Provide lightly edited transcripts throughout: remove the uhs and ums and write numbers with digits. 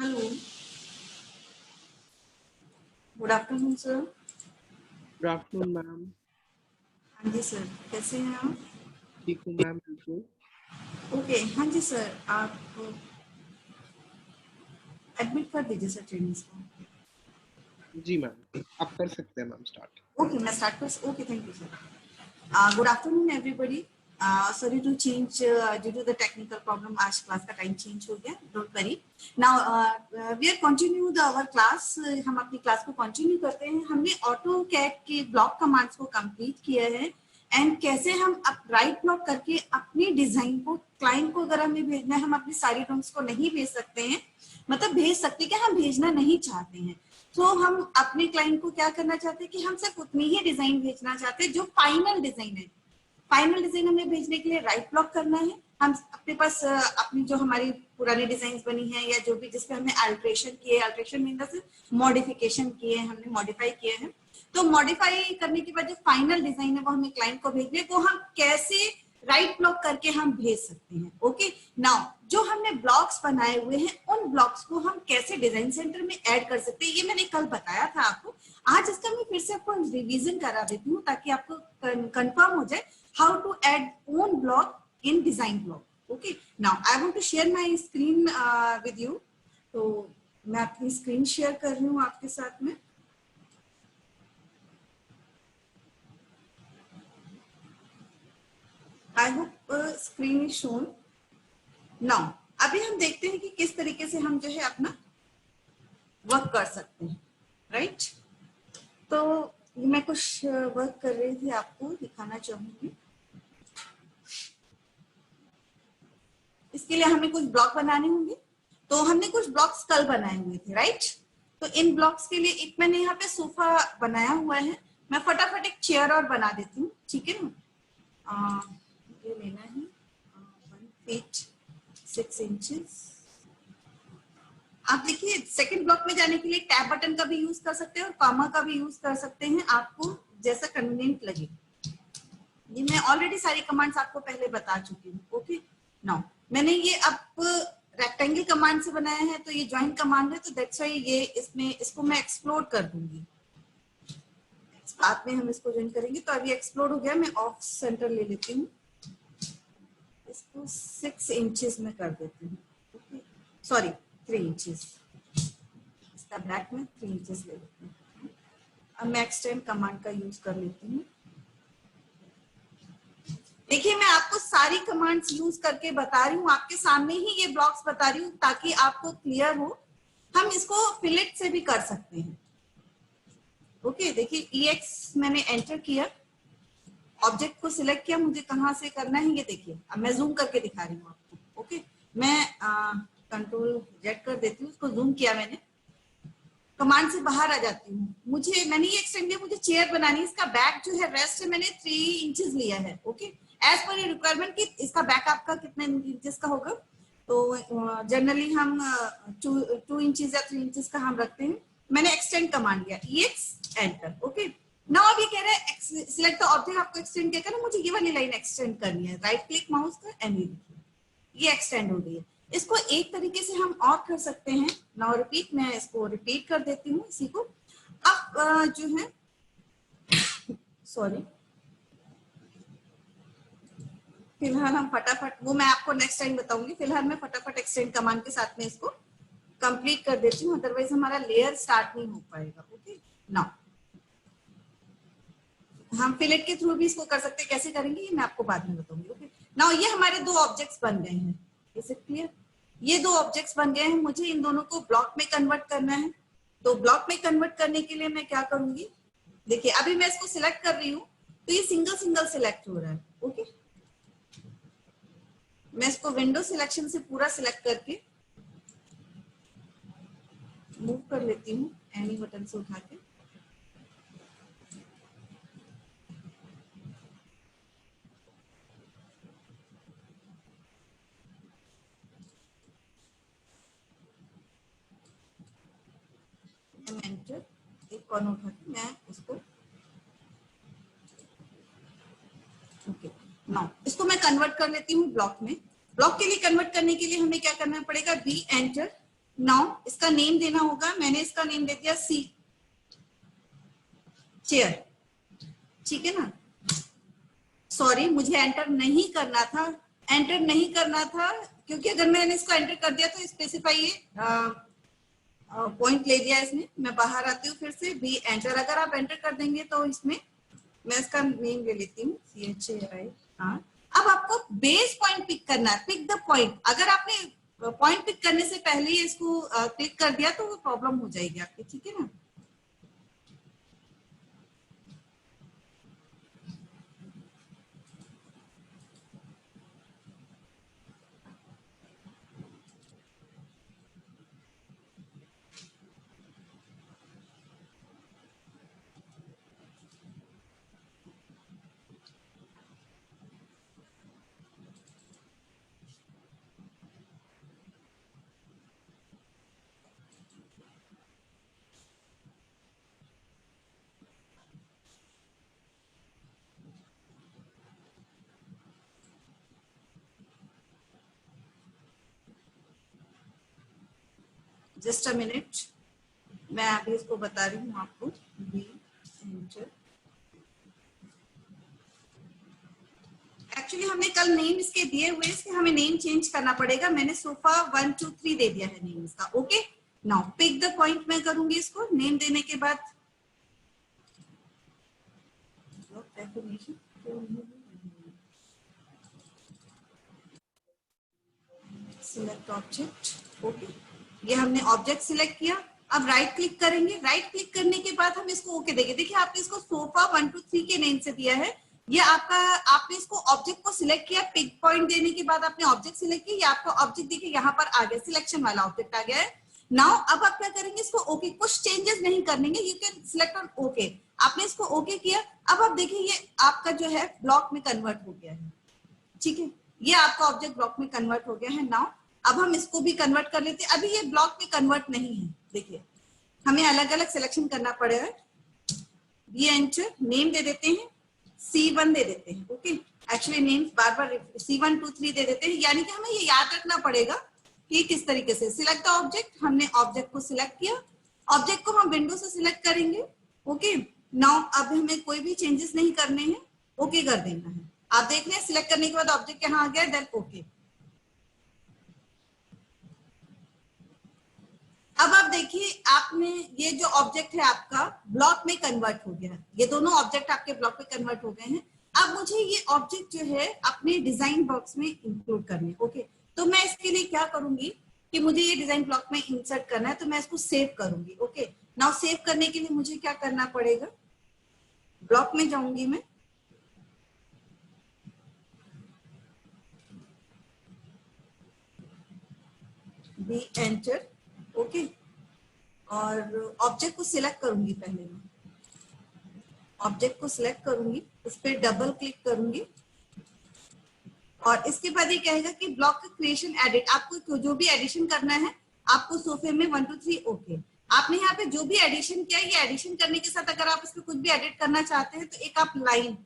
Hello, good afternoon sir. Good afternoon ma'am. हाँ जी sir, कैसे हैं आप? ठीक हूँ मैम, बिल्कुल। ओके, हाँ जी सर, आप एडमिट कर दीजिए सर ट्रेनिंग्स को। जी मैम, आप कर सकते हैं मैम स्टार्ट। ओके, मैं स्टार्ट कर। Okay, thank you sir. Good afternoon everybody. Sorry to change due to the technical problem, आज क्लास का टाइम चेंज हो गया, don't worry. Now we are continue the our class. हम अपनी class को continue करते हैं। हमने ऑटो कैड के ब्लॉक कमांड्स को कंप्लीट किया है एंड कैसे हम अब राइट ब्लॉक करके अपनी डिजाइन को क्लाइंट को अगर हमें भेजना है, हम अपनी सारी ड्रॉइंग्स को नहीं भेज सकते हैं, मतलब भेज सकते कि हम भेजना नहीं चाहते हैं। तो हम अपने क्लाइंट को क्या करना चाहते हैं कि हम सिर्फ उतनी ही डिजाइन भेजना चाहते हैं जो फाइनल डिजाइन है। फाइनल डिजाइन हमें भेजने के लिए राइट ब्लॉक करना है। हम अपने पास अपनी जो हमारी पुरानी डिजाइन बनी है या जो भी जिसपे हमने अल्ट्रेशन किए, अल्ट्रेशन मीन मॉडिफिकेशन किए, हमने मॉडिफाई किए हैं, तो मॉडिफाई करने के बाद जो फाइनल डिजाइन है वो हमें क्लाइंट को भेजने, वो हम कैसे राइट ब्लॉक करके हम भेज सकते हैं। ओके, नाउ जो हमने ब्लॉक्स बनाए हुए हैं उन ब्लॉक्स को हम कैसे डिजाइन सेंटर में ऐड कर सकते हैं, ये मैंने कल बताया था आपको। आज इसका मैं फिर से आपको रिवीजन करा देती हूँ ताकि आपको कंफर्म हो जाए how to add own block in design block. Okay, now I want to share my screen with you. तो मैं अपनी स्क्रीन शेयर कर रही हूँ आपके साथ में। I hope screen is shown now. अभी हम देखते हैं कि किस तरीके से हम जो है अपना वर्क कर सकते हैं, राइट? तो मैं कुछ वर्क कर रही थी, आपको दिखाना चाहूंगी। इसके लिए हमें कुछ ब्लॉक बनाने होंगे, तो हमने कुछ ब्लॉक्स कल बनाए हुए थे, राइट? तो इन ब्लॉक्स के लिए एक मैंने यहाँ पे सोफा बनाया हुआ है। मैं फटाफट एक चेयर और बना देती हूँ, ठीक है ना? ये लेना है 1 फीट 6 इंचेस। आप देखिए, सेकंड ब्लॉक में जाने के लिए टैब बटन का भी यूज कर सकते हैं और कॉमा का भी यूज कर सकते हैं, आपको जैसा कन्वीनियंट लगे। ये मैं ऑलरेडी सारी कमांड्स आपको पहले बता चुकी हूँ। ओके, नाउ मैंने ये अब रेक्टेंगल कमांड से बनाया है, तो ये ज्वाइन कमांड है, तो दैट्स व्हाई ये इसमें इसको मैं एक्सप्लोड कर दूंगी। बाद में हम इसको ज्वाइन करेंगे। तो अभी एक्सप्लोड हो गया, मैं ऑफ सेंटर ले लेती हूँ, इसको 6 इंचेस में कर देती हूँ। ओके, सॉरी 3 इंचेस, इसका बैक में 3 इंचेस ले लेती हूँ। अब मैं एक्सटेंड कमांड का यूज कर लेती हूँ। देखिए, मैं आपको सारी कमांड्स यूज करके बता रही हूँ, आपके सामने ही ये ब्लॉक्स बता रही हूँ ताकि आपको क्लियर हो। हम इसको फिलेट से भी कर सकते हैं। ओके, देखिए EX मैंने एंटर किया, ऑब्जेक्ट को सिलेक्ट किया, मुझे कहाँ से करना है ये देखिए। अब मैं जूम करके दिखा रही हूँ आपको। ओके, मैं कंट्रोल Z कर देती हूँ, उसको जूम किया मैंने, कमांड से बाहर आ जाती हूँ। मैंने ये एक्सटेंड किया, मुझे चेयर बनानी है, इसका बैक जो है रेस्ट है, मैंने 3 इंचेस लिया है। ओके, एज पर रिक्वायरमेंट कि इसका बैक आपका कितने इंचेस का होगा, तो जनरली हम 2 इंचेस या 3 इंचेस का हम रखते हैं। मैंने एक्सटेंड कमांड दिया, EX एंटर। ओके, नाउ अभी कह रहे हैं सिलेक्ट द ऑब्जेक्ट, आपको एक्सटेंड क्या करना है, मुझे ये वाली लाइन एक्सटेंड करनी है, राइट क्लिक माउस का एंड ये एक्सटेंड हो गई है। इसको एक तरीके से हम और कर सकते हैं। नाउ रिपीट, मैं इसको रिपीट कर देती हूँ इसी को। अब जो है सॉरी, फिलहाल हम फटाफट, वो मैं आपको नेक्स्ट टाइम बताऊंगी, फिलहाल मैं फटाफट एक्सटेंड कमांड के साथ में इसको कंप्लीट कर देती हूँ, अदरवाइज हमारा लेयर स्टार्ट नहीं हो पाएगा। ओके, नाउ हम फिलेट के थ्रू भी इसको कर सकते हैं, कैसे करेंगे ये मैं आपको बाद में बताऊंगी। ओके, नाउ ये हमारे 2 ऑब्जेक्ट्स बन गए हैं, इज इट क्लियर? ये 2 ऑब्जेक्ट्स बन गए हैं, मुझे इन दोनों को ब्लॉक में कन्वर्ट करना है। तो ब्लॉक में कन्वर्ट करने के लिए मैं क्या करूंगी, देखिए अभी मैं इसको सिलेक्ट कर रही हूँ, तो ये सिंगल सिंगल सिलेक्ट हो रहा है। ओके, मैं इसको विंडो सिलेक्शन से पूरा सिलेक्ट करके मूव कर लेती हूँ एनी बटन से उठा के। एंटर, एक कॉर्नर उठा के मैं इसको, ओके, नाउ इसको मैं कन्वर्ट कर लेती हूँ ब्लॉक में। ब्लॉक के लिए कन्वर्ट करने के लिए हमें क्या करना पड़ेगा, बी एंटर, नाउ इसका नेम देना होगा, मैंने इसका नेम दे दिया सी, चेयर, ठीक है ना। सॉरी, मुझे एंटर नहीं करना था, एंटर नहीं करना था, क्योंकि अगर मैंने इसको एंटर कर दिया तो स्पेसिफाई ये पॉइंट ले दिया इसने। मैं बाहर आती हूँ फिर से, बी एंटर, अगर आप एंटर कर देंगे तो इसमें मैं इसका नेम ले लेती हूँ CHAI। हाँ, अब आपको बेस पॉइंट पिक करना है, पिक द पॉइंट। अगर आपने पॉइंट पिक करने से पहले ही इसको क्लिक कर दिया तो वो प्रॉब्लम हो जाएगी आपकी, ठीक है ना। जस्ट अ मिनट, मैं अभी इसको बता रही हूँ आपको। बी एंटर, एक्चुअली हमने कल नेम इसके दिए हुए, इसके हमें नेम चेंज करना पड़ेगा। मैंने सोफा 1 2 3 दे दिया है नेम इसका। Okay, now pick the point मैं करूंगी इसको नेम देने के बाद। सिलेक्ट ऑब्जेक्ट, ओके, ये हमने ऑब्जेक्ट सिलेक्ट किया। अब राइट क्लिक करेंगे, राइट क्लिक करने के बाद हम इसको ओके देंगे। देखिए आपने इसको सोफा 1 2 3 के नेम से दिया है, ये आपका, आपने इसको ऑब्जेक्ट को सिलेक्ट किया, पिक पॉइंट देने के बाद आपने ऑब्जेक्ट सिलेक्ट किया, ये आपका ऑब्जेक्ट देखिए यहाँ पर आ गया, सिलेक्शन वाला ऑब्जेक्ट आ गया है। नाउ अब आप क्या करेंगे, इसको ओके, कुछ चेंजेस नहीं करनेंगे, you can select on okay. आपने इसको ओके किया, अब आप देखिए ये आपका जो है ब्लॉक में कन्वर्ट हो गया है, ठीक है, ये आपका ऑब्जेक्ट ब्लॉक में कन्वर्ट हो गया है। नाउ अब हम इसको भी कन्वर्ट कर लेते हैं। अभी ये ब्लॉक में कन्वर्ट नहीं है, देखिए हमें अलग अलग सिलेक्शन करना पड़ेगा। ये एंटर, नेम दे देते हैं C1 दे देते हैं। ओके, एक्चुअली नेम्स बार बार C1 2 3 दे देते हैं, यानी कि हमें ये याद रखना पड़ेगा कि किस तरीके से सिलेक्ट द ऑब्जेक्ट। हमने ऑब्जेक्ट को सिलेक्ट किया, ऑब्जेक्ट को हम विंडो से सिलेक्ट करेंगे। ओके, नाउ अब हमें कोई भी चेंजेस नहीं करने हैं, ओके कर देना है। आप देख रहे हैं सिलेक्ट करने के बाद ऑब्जेक्ट यहाँ आ गया, देन ओके। अब आप देखिए आपने ये जो ऑब्जेक्ट है आपका ब्लॉक में कन्वर्ट हो गया है, ये दोनों ऑब्जेक्ट आपके ब्लॉक में कन्वर्ट हो गए हैं। अब मुझे ये ऑब्जेक्ट जो है अपने डिजाइन बॉक्स में इंक्लूड करने। ओके, तो मैं इसके लिए क्या करूंगी कि मुझे ये डिजाइन ब्लॉक में इंसर्ट करना है, तो मैं इसको सेव करूंगी। ओके, नाउ सेव करने के लिए मुझे क्या करना पड़ेगा, ब्लॉक में जाऊंगी मैं, बी एंटर, ओके, और ऑब्जेक्ट को सिलेक्ट करूंगी। पहले मैं ऑब्जेक्ट को सिलेक्ट करूंगी, उस पर डबल क्लिक करूंगी, और इसके बाद ये कहेगा कि ब्लॉक क्रिएशन एडिट, आपको जो भी एडिशन करना है आपको सोफे में 1 2 3 ओके। आपने यहाँ पे जो भी एडिशन किया, ये एडिशन करने के साथ अगर आप इसमें कुछ भी एडिट करना चाहते हैं तो एक आप लाइन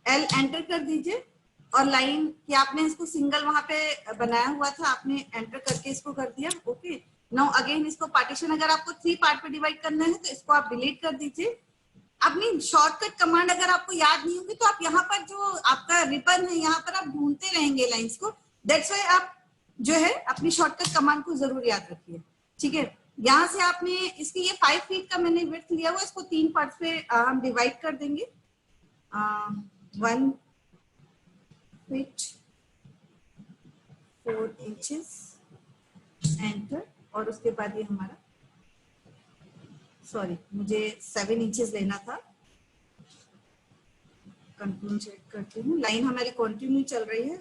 L एंटर कर दीजिए, और लाइन कि आपने इसको सिंगल वहां पे बनाया हुआ था, आपने एंटर करके इसको कर दिया। ओके, नाउ अगेन इसको पार्टीशन, अगर आपको 3 पार्ट में डिवाइड करना है तो इसको आप डिलीट कर दीजिए। अपनी शॉर्टकट कमांड अगर आपको याद नहीं होगी तो आप यहाँ पर जो आपका रिबन है यहाँ पर आप ढूंढते रहेंगे लाइंस को, दैट्स व्हाई आप जो है अपनी शॉर्टकट कमांड को जरूर याद रखिए, ठीक है। यहाँ से आपने इसकी ये 5 फीट का मैंने विड्थ लिया हुआ, इसको 3 पार्ट पे हम डिवाइड कर देंगे। 1 फीट 4 इंचेस एंटर, और उसके बाद ये हमारा, सॉरी मुझे 7 इंचेस लेना था, कंटिन्यू चेक करती हूँ, लाइन हमारी कंटिन्यू चल रही है।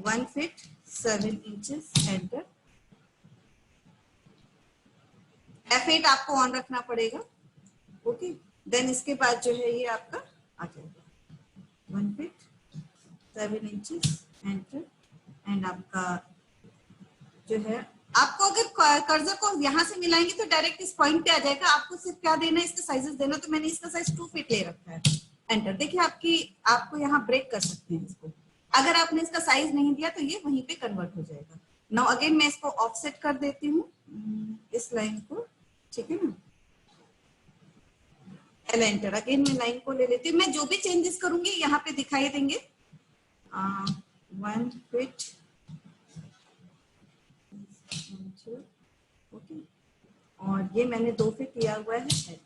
1 फीट 7 इंचेस एंटर, F8 आपको ऑन रखना पड़ेगा। ओके, देन इसके बाद जो है ये आपका आ जाएगा 1 फीट 7 इंचेस एंटर, एंड आपका जो है, आपको अगर कर्सर को यहाँ से मिलाएंगे तो डायरेक्ट इस पॉइंट पे आ जाएगा। आपको सिर्फ क्या देना है, इसका साइजेस देना, तो मैंने इसका साइज 2 फीट ले रखा है। एंटर, देखिए आपको यहाँ ब्रेक कर सकते हैं इसको, अगर आपने इसका साइज नहीं दिया तो ये वहीं पे कन्वर्ट हो जाएगा। नाउ अगेन मैं इसको ऑफसेट कर देती हूँ, इस लाइन को, ठीक है ना, एल एंटर। अगेन मैं लाइन को ले लेती हूँ, मैं जो भी चेंजेस करूंगी यहाँ पे दिखाई देंगे। 1 फीट, ओके, और ये मैंने 2 फीट लिया हुआ है।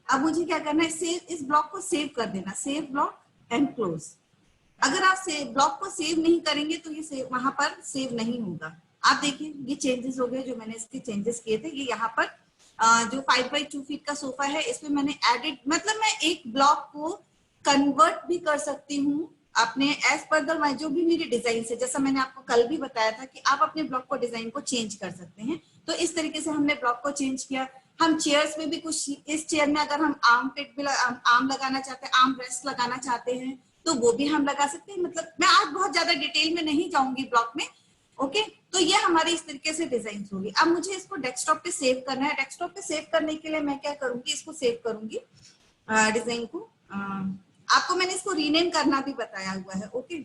अब मुझे क्या करना है, सेव, इस ब्लॉक को सेव कर देना, सेव ब्लॉक एंड क्लोज। अगर आप सेव ब्लॉक को सेव नहीं करेंगे तो ये सेव वहां पर सेव नहीं होगा। आप देखिए ये चेंजेस हो गए जो मैंने इसके चेंजेस किए थे। ये यहाँ पर जो 5x2 फीट का सोफा है इसमें मैंने एडिड, मतलब मैं एक ब्लॉक को कन्वर्ट भी कर सकती हूँ अपने एज पर द जो भी मेरी डिजाइन से, जैसा मैंने आपको कल भी बताया था कि आप अपने ब्लॉक को डिजाइन को चेंज कर सकते हैं। तो इस तरीके से हमने ब्लॉक को चेंज किया। हम चेयर्स में भी कुछ, इस चेयर में अगर हम आर्म पिट भी आर्म लगाना चाहते हैं, आर्म रेस्ट लगाना चाहते हैं तो वो भी हम लगा सकते हैं। मतलब मैं आज बहुत ज्यादा डिटेल में नहीं जाऊंगी ब्लॉक में, ओके। तो ये हमारी इस तरीके से डिजाइन होगी। अब मुझे इसको डेस्कटॉप पे सेव करना है। डेस्कटॉप पे सेव करने के लिए मैं क्या करूंगी, इसको सेव करूंगी डिजाइन को। आपको मैंने इसको रीनेम करना भी बताया हुआ है, ओके।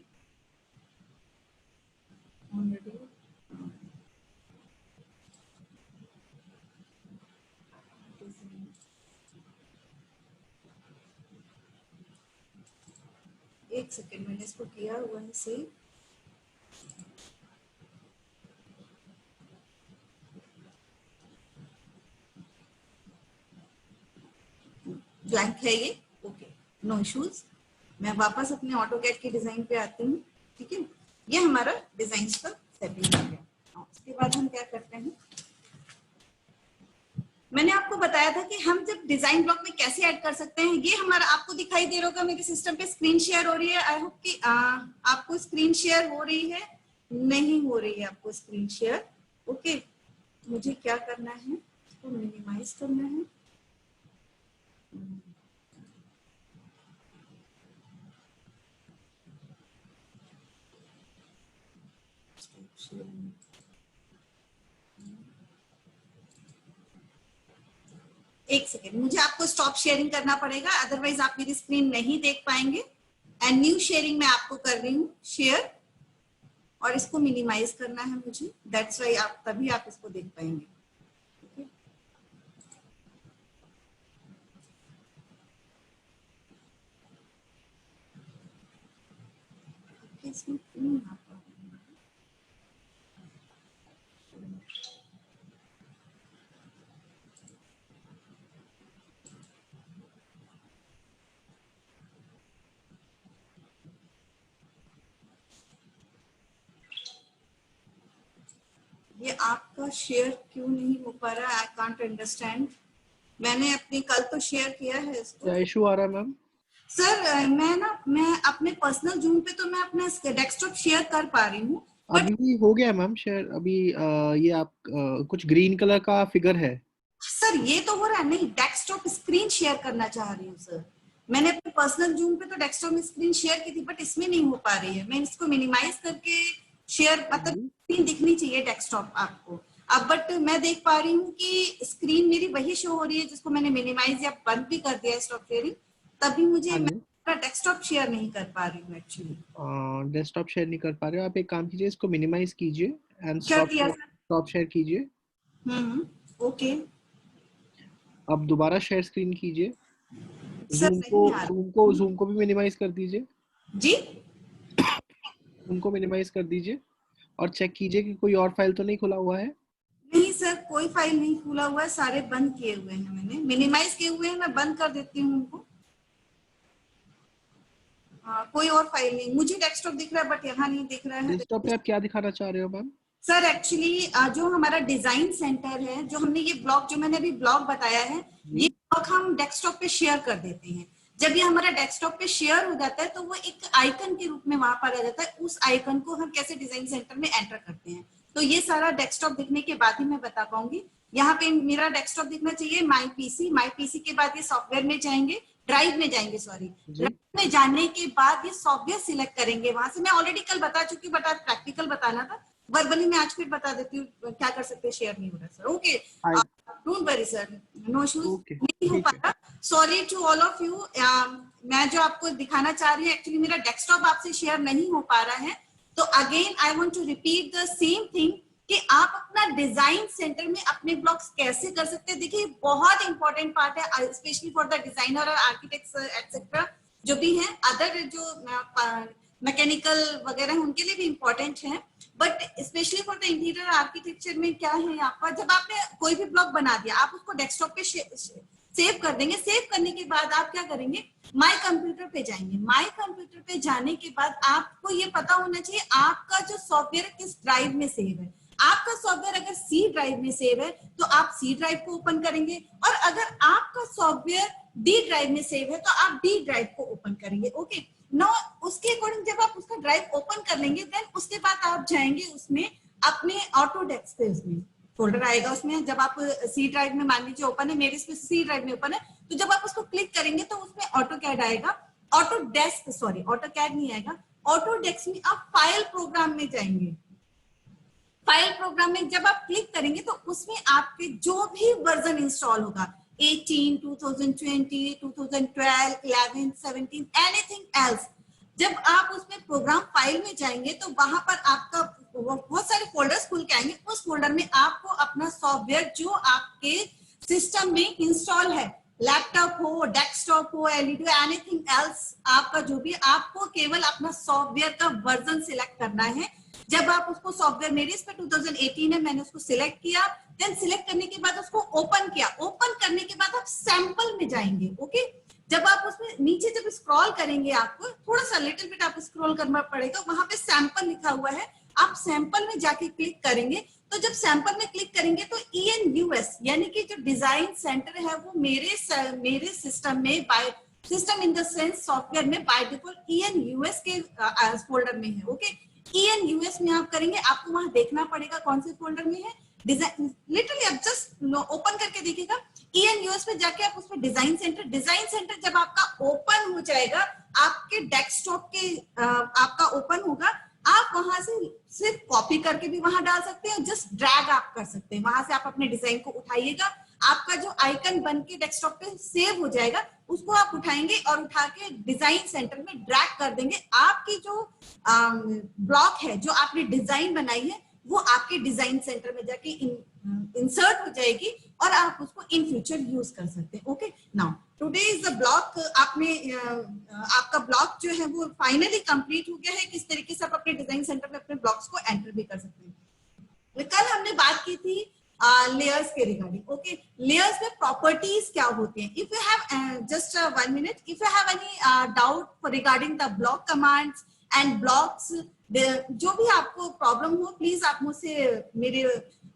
एक सेकेंड, मैंने इसको किया हुआ है सेव। ब्लैंक है ये, ओके, नो इश्यूज। मैं वापस अपने ऑटोकैड के डिजाइन पे आती हूँ, ठीक है। ये हमारा डिजाइन का सेटिंग हो गया। उसके बाद हम क्या करते हैं, मैंने आपको बताया था कि हम जब डिजाइन ब्लॉक में कैसे ऐड कर सकते हैं। ये हमारा आपको दिखाई दे रहा होगा मेरे सिस्टम पे स्क्रीन शेयर हो रही है। आई होप कि आपको स्क्रीन शेयर हो रही है, नहीं हो रही है आपको स्क्रीन शेयर, ओके। मुझे क्या करना है, इसको मिनिमाइज करना है। एक सेकेंड, मुझे आपको स्टॉप शेयरिंग करना पड़ेगा, अदरवाइज आप मेरी स्क्रीन नहीं देख पाएंगे। एंड न्यू शेयरिंग मैं आपको कर रही हूँ शेयर, और इसको मिनिमाइज करना है मुझे, दैट्स वाई आप तभी आप इसको देख पाएंगे। इसमें क्यों ना ये आपका शेयर क्यों नहीं हो पा रहा, आई कांट अंडरस्टैंड। मैंने अपने कल तो शेयर किया है इसको। क्या इशू आ रहा है मैम? सर मैं अपने पर्सनल जूम पे तो मैं अपना डेस्कटॉप शेयर कर पा रही हूँ, बट अभी हो गया मैम शेयर। अभी ये आप कुछ ग्रीन कलर का फिगर है। सर ये तो हो रहा है, नहीं डेस्कटॉप स्क्रीन शेयर करना चाह रही हूँ सर। मैंने अपने पर्सनल जूम पे तो डेस्कटॉप में स्क्रीन शेयर की थी, बट इसमें नहीं हो पा रही है। मैं इसको मिनिमाइज करके शेयर, मतलब स्क्रीन दिखनी चाहिए डेस्कटॉप आपको। अब बट मैं देख पा रही हूँ कि स्क्रीन मेरी वही शो हो रही है जिसको मैंने मिनिमाइज या बंद भी कर दिया है स्टॉप शेयरिंग, तभी मुझे हाँ जी। डेस्कटॉप शेयर नहीं कर पा रही हूँ एक्चुअली। डेस्कटॉप शेयर नहीं कर पा रहे हो आप? एक काम कीजिए, इसको मिनिमाइज कीजिए एंड कर स्टॉप दिया सर। स्टॉप शेयर कीजिए। ओके अब दोबारा शेयर स्क्रीन कीजिए। सर, नहीं आ रहा जूम को भी मिनिमाइज कर दीजिए। जी। जूम को मिनिमाइज कर दीजिए और चेक कीजिए कि कोई और फाइल तो नहीं खुला हुआ है। नहीं सर, कोई फाइल नहीं खुला हुआ है, सारे बंद किए हुए हैं, मैंने मिनिमाइज किए हुए हैं। मैं बंद कर देती हूँ उनको। कोई और फाइल नहीं, मुझे डेस्कटॉप दिख रहा है बट यहाँ नहीं दिख रहा है। डेस्कटॉप पे आप क्या दिखाना चाह रहे हो मैम? सर एक्चुअली जो हमारा डिजाइन सेंटर है, जो हमने ये ब्लॉग, जो मैंने अभी ब्लॉग बताया है, ये ब्लॉग हम डेस्कटॉप पे शेयर कर देते हैं। जब ये हमारा डेस्कटॉप पे शेयर हो जाता है तो वो एक आइकन के रूप में वहां पर आ जाता है। उस आइकन को हम कैसे डिजाइन सेंटर में एंटर करते हैं, तो ये सारा डेस्कटॉप दिखने के बाद ही मैं बता पाऊंगी। यहाँ पे मेरा डेस्कटॉप दिखना चाहिए, माई पीसी के बाद ये सॉफ्टवेयर में जाएंगे, ड्राइव में जाएंगे, सॉरी ड्राइव में जाने के बाद ये सॉफ्टवेयर सिलेक्ट करेंगे। वहां से मैं ऑलरेडी कल बता चुकी हूँ, बट आज प्रैक्टिकल बताना था, वर्बली मैं आज फिर बता देती हूँ क्या कर सकते हैं। शेयर नहीं हो रहा sir, okay, don't worry sir, no issues, नहीं हो पा रहा, sorry to all of you. मैं जो आपको दिखाना चाह रही हूँ, एक्चुअली मेरा डेस्कटॉप आपसे शेयर नहीं हो पा रहा है। तो again I want to repeat the same thing कि आप अपना डिजाइन सेंटर में अपने ब्लॉक्स कैसे कर सकते हैं, देखिए बहुत इंपॉर्टेंट पार्ट है, स्पेशली फॉर द डिजाइनर और आर्किटेक्ट्स एक्सेट्रा जो भी हैं, अदर जो मैकेनिकल वगैरह हैं उनके लिए भी इंपॉर्टेंट है, but specially for the interior architecture में क्या है आपका, जब आपने कोई भी ब्लॉक बना दिया आप उसको डेस्कटॉप पे सेव कर देंगे। सेव करने के बाद आप क्या करेंगे, माय कंप्यूटर पे जाएंगे। माय कंप्यूटर पे जाने के बाद आपको ये पता होना चाहिए आपका जो सॉफ्टवेयर किस ड्राइव में सेव है। आपका सॉफ्टवेयर अगर सी ड्राइव में सेव है तो आप सी ड्राइव को ओपन करेंगे, और अगर आपका सॉफ्टवेयर डी ड्राइव में सेव है तो आप डी ड्राइव को ओपन करेंगे। ओके, नो उसके अकॉर्डिंग जब आप उसका ड्राइव ओपन कर लेंगे, देन उसके बाद आप जाएंगे उसमें अपने ऑटोडेस्क पे, उसमें फोल्डर आएगा उसमें, जब आप सी ड्राइव में मान लीजिए ओपन है, मेरे इसमें सी ड्राइव में ओपन है, तो जब आप उसको क्लिक करेंगे तो उसमें ऑटोकैड आएगा, ऑटोडेस्क सॉरी ऑटोकैड नहीं आएगा, ऑटोडेस्क में आप फाइल प्रोग्राम में जाएंगे। फाइल प्रोग्राम में जब आप क्लिक करेंगे तो उसमें आपके जो भी वर्जन इंस्टॉल होगा, 18, 2020, 2012, 11, 17, एनीथिंग एल्स, जब आप उसमें प्रोग्राम फाइल में जाएंगे तो वहां पर आपका बहुत सारे फोल्डर्स खुल के आएंगे। उस फोल्डर में आपको अपना सॉफ्टवेयर जो आपके सिस्टम में इंस्टॉल है, लैपटॉप हो, डेस्कटॉप हो, एलईडी, एनीथिंग एल्स, आपका जो भी, आपको केवल अपना सॉफ्टवेयर का वर्जन सिलेक्ट करना है। जब आप उसको सॉफ्टवेयर, मेरे इस पे 2018 है, मैंने उसको सिलेक्ट किया, देन सिलेक्ट करने के बाद उसको ओपन किया। ओपन करने के बाद आप सैंपल में जाएंगे। ओके, जब आप उसमें नीचे जब स्क्रॉल करेंगे, आपको थोड़ा सा लिटिल बिट आप स्क्रॉल करना पड़ेगा, वहां पे सैंपल लिखा हुआ है, आप सैंपल में जाके क्लिक करेंगे। तो जब सैंपल में क्लिक करेंगे तो ENUS यानी कि जो डिजाइन सेंटर है वो मेरे सिस्टम में, by system in the sense software में बाय डिफॉल्ट ENUS के फोल्डर में है। ओके, ENUS में आप करेंगे, आपको वहां देखना पड़ेगा कौन से फोल्डर में है। डिजाइन लिटरली आप जस्ट ओपन करके देखिएगा, ENUS पे जाके आप उसमें डिजाइन सेंटर जब आपका ओपन हो जाएगा, आपके डेस्कटॉप के आपका ओपन होगा, आप वहां से सिर्फ कॉपी करके भी वहां डाल सकते हैं, जस्ट ड्रैग आप कर सकते हैं, वहां से आप अपने डिजाइन को उठाइएगा, आपका जो आइकन बन के डेस्कटॉप पे सेव हो जाएगा, उसको आप उठाएंगे और उठा के डिजाइन सेंटर में ड्रैग कर देंगे। आपकी जो ब्लॉक है, जो आपने डिजाइन बनाई है, वो आपके डिजाइन सेंटर में जाके इंसर्ट हो जाएगी और आप उसको इन फ्यूचर यूज कर सकते हैं। Okay, now today is the block, आपने आपका ब्लॉक जो है वो फाइनली कंप्लीट हो गया है। किस तरीके से आप अपने डिजाइन सेंटर में अपने ब्लॉक्स को एंटर भी कर सकते हैं। कल हमने बात की थी लेयर्स के रिगार्डिंग। ओके, लेयर्स में प्रॉपर्टीज क्या होती हैं। If you have just 1 minute, if you have any doubt regarding the block commands and blocks, जो भी आपको प्रॉब्लम हो, प्लीज आप मुझसे मेरे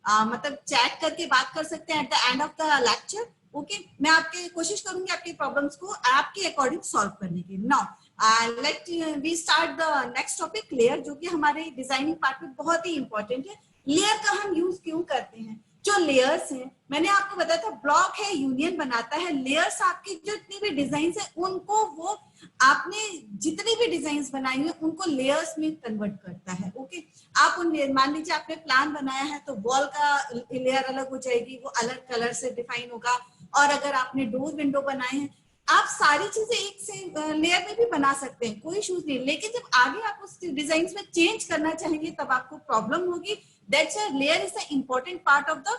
मतलब चैट करके बात कर सकते हैं at the end of the lecture. Okay, मैं आपके कोशिश करूंगी आपके प्रॉब्लम्स को आपके अकॉर्डिंग सॉल्व करने की। Now let we start the next topic, layer, जो कि हमारे डिजाइनिंग पार्ट में बहुत ही इंपॉर्टेंट है। लेयर का हम यूज क्यों करते हैं? जो लेयर्स हैं, मैंने आपको बताया था, ब्लॉक है यूनियन बनाता है, लेयर्स आपकी जितनी भी डिजाइन है उनको, वो आपने जितनी भी डिजाइन बनाई हुई उनको लेयर्स में कन्वर्ट करता है। ओके, आप उन, मान लीजिए आपने प्लान बनाया है तो वॉल का लेयर अलग हो जाएगी, वो अलग कलर से डिफाइन होगा, और अगर आपने डोर विंडो बनाए हैं, आप सारी चीजें एक से लेयर में भी बना सकते हैं, कोई इश्यूज नहीं। लेकिन जब आगे आप उस डिजाइन में चेंज करना चाहेंगे तब आपको प्रॉब्लम होगी। That's why layer is the important part of the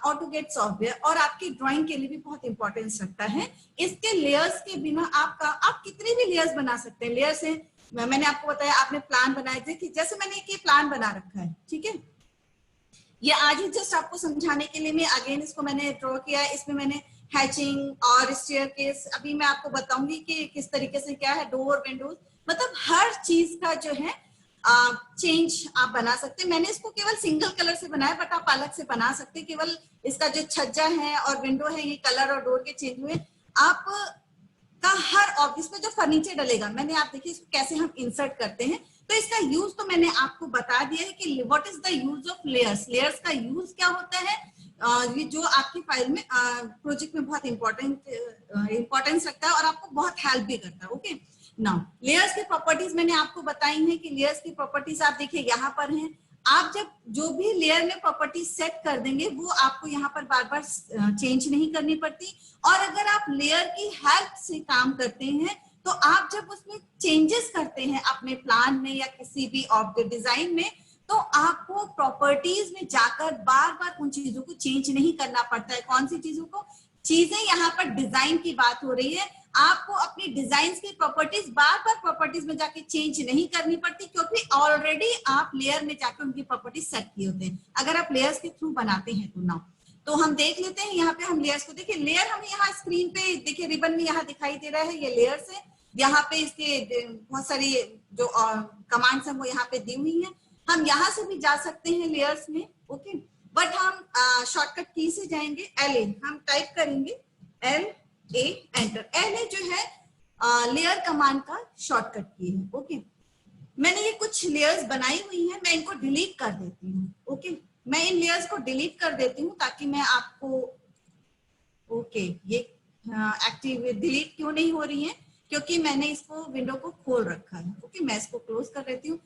AutoCAD software, और आपकी ड्राइंग के लिए भी बहुत इंपॉर्टेंस रखता है। इसके लेयर्स के बिना आप कितने भी लेयर्स बना सकते हैं। लेयर्स है, मैंने आपको बताया, आपने प्लान बनाए थे कि जैसे मैंने एक प्लान बना रखा है, ठीक है, ये आज ही जस्ट आपको समझाने के लिए मैं अगेन इसको मैंने ड्रॉ किया है। इसमें मैंने हैचिंग और स्टेयरकेस, अभी मैं आपको बताऊंगी कि किस तरीके से क्या है, डोर, विंडोज, मतलब हर चीज का जो है चेंज आप बना सकते हैं। मैंने इसको केवल सिंगल कलर से बनाया, बट आप अलग से बना सकते हैं। केवल इसका जो छज्जा है और विंडो है, ये कलर और डोर के चेंज हुए। आप का हर ऑब्जेक्ट में जो फर्नीचर डलेगा, मैंने आप देखिए इसको कैसे हम इंसर्ट करते हैं, तो इसका यूज तो मैंने आपको बता दिया है कि what is the use of layers. Layers का यूज क्या होता है, ये जो आपकी फाइल में प्रोजेक्ट में बहुत इंपॉर्टेंस रखता है और आपको बहुत हेल्प भी करता है। ओके, नाउ लेयर्स की प्रॉपर्टीज मैंने आपको बताई हैं कि लेयर्स की प्रॉपर्टीज आप देखिए यहाँ पर हैं। आप जब जो भी लेयर में प्रॉपर्टीज सेट कर देंगे वो आपको यहाँ पर बार बार चेंज नहीं करनी पड़ती, और अगर आप लेयर की हेल्प से काम करते हैं तो आप जब उसमें चेंजेस करते हैं अपने प्लान में या किसी भी ऑब्जेक्ट डिजाइन में, तो आपको प्रॉपर्टीज में जाकर बार बार उन चीजों को चेंज नहीं करना पड़ता है। कौन सी चीजों को? चीजें यहाँ पर डिजाइन की बात हो रही है, आपको अपनी डिजाइन की प्रॉपर्टीज बार बार प्रॉपर्टीज में जाके चेंज नहीं करनी पड़ती, क्योंकि ऑलरेडी आप लेयर में जाके उनकी प्रॉपर्टीज सेट किए होते हैं अगर आप लेयर्स के थ्रू बनाते हैं तो। ना तो हम देख लेते हैं यहाँ पे, हम लेयर्स को देखिए, लेयर हमें यहाँ स्क्रीन पे देखिए रिबन में यहाँ दिखाई दे रहा है, ये लेयर्स है। यहाँ पे इसके बहुत सारी जो कमांड्स हैं वो यहाँ पे दी हुई है, हम यहाँ से भी जा सकते हैं लेयर्स में, ओके। बट हम शॉर्टकट की से जाएंगे, LA हम टाइप करेंगे, LA एंटर। LA जो है लेयर कमांड का शॉर्टकट की है, ओके। मैंने ये कुछ लेयर्स बनाई हुई हैं, मैं इनको डिलीट कर देती हूँ, ओके। मैं इन लेयर्स को डिलीट कर देती हूँ ताकि मैं आपको, ओके, ये एक्टिव डिलीट क्यों नहीं हो रही है, क्योंकि मैंने इसको विंडो को खोल रखा है, ओके। मैं इसको क्लोज कर देती हूँ।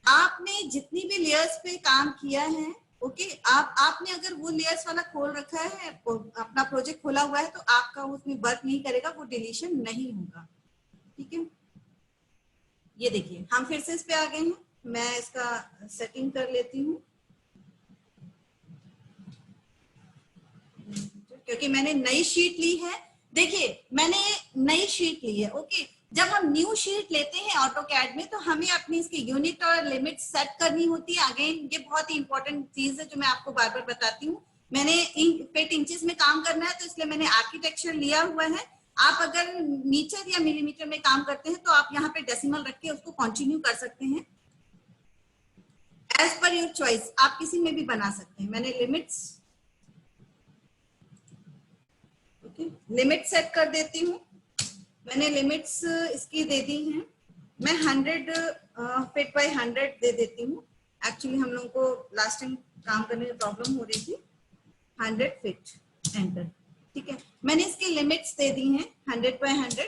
आपने जितनी भी लेयर्स पे काम किया है, ओके, आपने अगर वो लेयर्स वाला खोल रखा है, अपना प्रोजेक्ट खोला हुआ है, तो आपका उसमें वर्क नहीं करेगा, वो डिलीशन नहीं होगा, ठीक है। ये देखिए हम फिर से इस पे आ गए हैं, मैं इसका सेटिंग कर लेती हूँ क्योंकि मैंने नई शीट ली है। देखिए मैंने नई शीट ली है, ओके। जब हम न्यू शीट लेते हैं ऑटोकैड में तो हमें अपनी इसकी यूनिट और लिमिट सेट करनी होती है। अगेन ये बहुत ही इंपॉर्टेंट चीज है जो मैं आपको बार बार बताती हूँ। मैंने फीट इंचेस में काम करना है तो इसलिए मैंने आर्किटेक्चर लिया हुआ है। आप अगर मीटर या मिलीमीटर में काम करते हैं तो आप यहाँ पे डेसिमल रख के उसको कंटिन्यू कर सकते हैं, एज पर योर चॉइस, आप किसी में भी बना सकते हैं। मैंने लिमिट्स, ओके, लिमिट सेट कर देती हूँ। मैंने लिमिट्स इसकी दे दी हैं, मैं 100 फीट बाय 100 दे देती हूँ। एक्चुअली हम लोगों को लास्ट टाइम काम करने में प्रॉब्लम हो रही थी। 100 फीट एंटर, ठीक है। मैंने इसकी लिमिट्स दे दी हैं 100 by 100।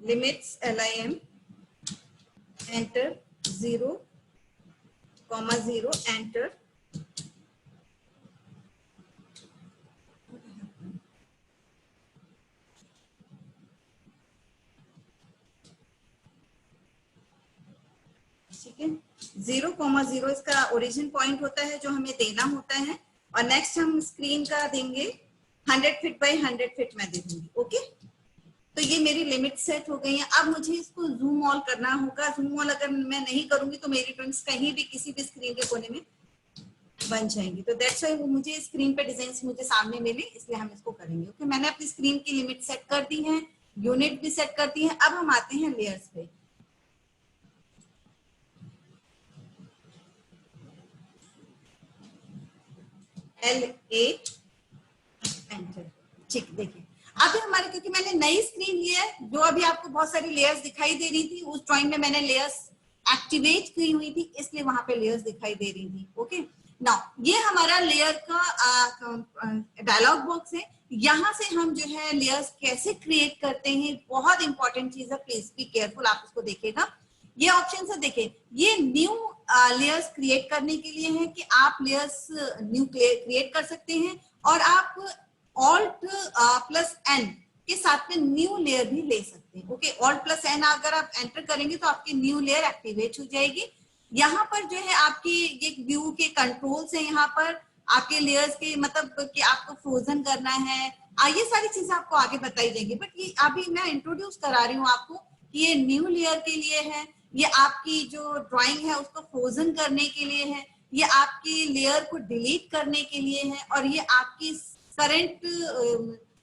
Limits LIM enter 0, 0 enter. ठीक है, 0, 0 इसका ओरिजिन पॉइंट होता है जो हमें देना होता है। और नेक्स्ट हम स्क्रीन का देंगे 100 फीट बाय 100 फीट मैं दे दूंगी, ओके। तो ये मेरी लिमिट सेट हो गई है। अब मुझे इसको जूम ऑल करना होगा। जूम ऑल अगर मैं नहीं करूंगी तो मेरी ड्राइंग्स कहीं भी किसी भी स्क्रीन के कोने में बन जाएंगी। तो दैट्स व्हाई मुझे स्क्रीन पे डिजाइन मुझे सामने मिले, इसलिए हम इसको करेंगे, ओके। मैंने अपनी स्क्रीन की लिमिट सेट कर दी है, यूनिट भी सेट कर दी है। अब हम आते हैं लेयर्स पे। LA एंटर, ठीक। देखिए अभी हमारे, क्योंकि मैंने नई स्क्रीन ली है, जो अभी आपको बहुत सारी लेयर्स दिखाई दे रही थी, उस ड्राइंग में मैंने लेयर्स एक्टिवेट की हुई थी, इसलिए वहां पे लेयर्स दिखाई दे रही थी, ओके। नाउ ये हमारा लेयर का डायलॉग बॉक्स है। यहाँ से हम जो है लेयर्स कैसे क्रिएट करते हैं, बहुत इंपॉर्टेंट चीज है, प्लीज बी केयरफुल, आप इसको देखिएगा। ये ऑप्शन है, देखिए ये न्यू लेयर्स क्रिएट करने के लिए है कि आप लेयर्स न्यू क्रिएट कर सकते हैं, और आप Alt प्लस N के साथ में न्यू लेयर भी ले सकते हैं, ओके। Alt प्लस N अगर आप एंटर करेंगे तो आपकी न्यू लेयर एक्टिवेट हो जाएगी। यहाँ पर जो है आपकी ये व्यू के कंट्रोल्स है, यहाँ पर आपके लेयर्स के, मतलब कि आपको फ्रोजन करना है, ये सारी चीजें आपको आगे बताई जाएंगी। बट ये अभी मैं इंट्रोड्यूस करा रही हूँ आपको कि ये न्यू लेयर के लिए है, ये आपकी जो ड्राइंग है उसको फ्रोजन करने के लिए है, ये आपकी लेयर को डिलीट करने के लिए है, और ये आपकी करंट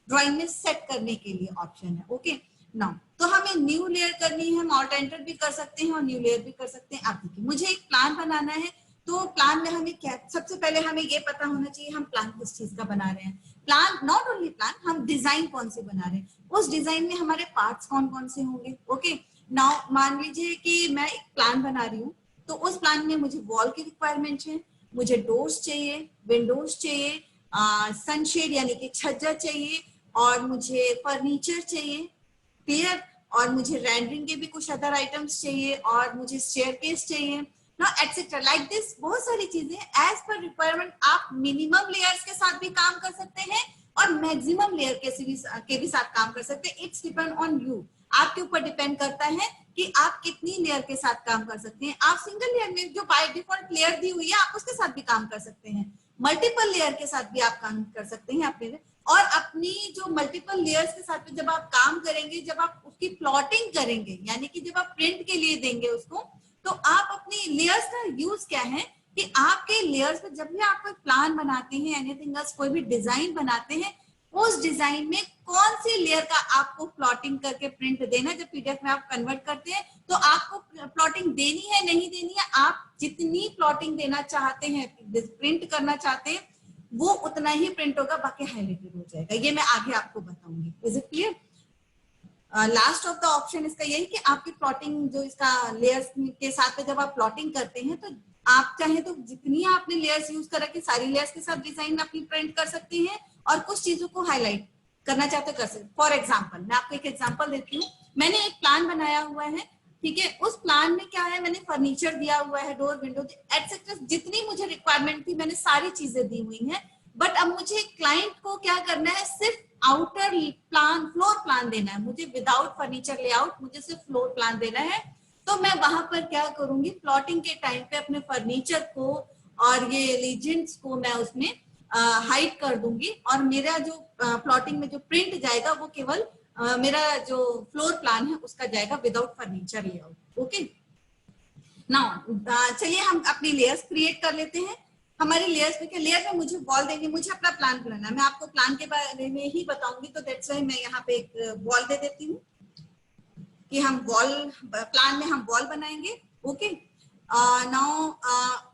ड्राइंग में सेट करने के लिए ऑप्शन है, ओके। नाउ तो हमें न्यू लेयर करनी है, हम ऑल्ट एंटर भी कर सकते हैं और न्यू लेयर भी कर सकते हैं। आप देखिए मुझे एक प्लान बनाना है, तो प्लान में हमें क्या, सबसे पहले हमें ये पता होना चाहिए हम प्लान किस चीज का बना रहे हैं। प्लान, नॉट ओनली प्लान, हम डिजाइन कौन से बना रहे हैं, उस डिजाइन में हमारे पार्ट्स कौन कौन से होंगे, ओके। नाउ मान लीजिए कि मैं एक प्लान बना रही हूँ, तो उस प्लान में मुझे वॉल की रिक्वायरमेंट है, मुझे डोर्स चाहिए, विंडोज चाहिए, सनशेड यानी कि छज्जा चाहिए, और मुझे फर्नीचर चाहिए, क्लियर, और मुझे रेंडरिंग के भी कुछ अदर आइटम्स चाहिए, और मुझे स्टेयरकेस चाहिए, ना एटसेट्रा लाइक दिस। बहुत सारी चीजें एज पर रिक्वायरमेंट। आप मिनिमम लेयर्स के साथ भी काम कर सकते हैं और मैक्सिमम लेयर के भी साथ काम कर सकते हैं। इट्स डिपेंड ऑन यू, आपके ऊपर डिपेंड करता है कि आप कितनी लेयर के साथ काम कर सकते हैं। आप सिंगल लेयर में जो बाय डिफॉल्ट लेयर दी हुई है आप उसके साथ भी काम कर सकते हैं, मल्टीपल लेयर के साथ भी आप काम कर सकते हैं अपने। और अपनी जो मल्टीपल लेयर्स के साथ में जब आप काम करेंगे, जब आप उसकी प्लॉटिंग करेंगे, यानी कि जब आप प्रिंट के लिए देंगे उसको, तो आप अपनी लेयर्स का यूज क्या है कि आपके लेयर्स पे जब भी आप कोई प्लान बनाते हैं, एनीथिंग एल्स, कोई भी डिजाइन बनाते हैं, उस डिजाइन में कौन सी लेयर का आपको प्लॉटिंग करके प्रिंट देना है। जब पीडीएफ में आप कन्वर्ट करते हैं तो आपको प्लॉटिंग देनी है नहीं देनी है, आप जितनी प्लॉटिंग देना चाहते हैं, प्रिंट करना चाहते हैं, वो उतना ही प्रिंट होगा, बाकी हाईलाइटेड हो जाएगा। ये मैं आगे आपको बताऊंगी। Is it clear? Last of the option इसका यही कि आपकी प्लॉटिंग जो इसका लेयर्स के साथ में जब आप प्लॉटिंग करते हैं तो आप चाहे तो जितनी आपने लेयर्स यूज कर रखी सारी लेयर्स के साथ डिजाइन अपनी प्रिंट कर सकते हैं, और कुछ चीजों को हाईलाइट करना चाहते कर सकते। फॉर एग्जाम्पल मैं आपको एक एग्जाम्पल देती हूँ। मैंने एक प्लान बनाया हुआ है, ठीक है, उस प्लान में क्या है, मैंने फर्नीचर दिया हुआ है, डोर विंडो एटसेट्रा, जितनी मुझे रिक्वायरमेंट थी मैंने सारी चीजें दी हुई हैं। बट अब मुझे क्लाइंट को क्या करना है, सिर्फ आउटर प्लान, फ्लोर प्लान देना है मुझे, विदाउट फर्नीचर लेआउट, मुझे सिर्फ फ्लोर प्लान देना है। तो मैं वहां पर क्या करूंगी, प्लॉटिंग के टाइम पे अपने फर्नीचर को और ये लीजेंड्स को मैं उसमें हाइड कर दूंगी, और मेरा जो प्लॉटिंग में जो प्रिंट जाएगा वो केवल मेरा जो फ्लोर प्लान है उसका जाएगा, without furniture layout. Okay, now चलिए हम अपनी लेयर्स क्रिएट कर लेते हैं। हमारी लेयर्स में क्या, लेयर में मुझे वॉल देंगे, मुझे अपना प्लान बनाना है, मैं आपको प्लान के बारे में ही बताऊंगी, तो दैट्स व्हाई मैं यहाँ पे एक वॉल दे देती हूँ कि हम वॉल, प्लान में हम वॉल बनाएंगे। ओके, नाउ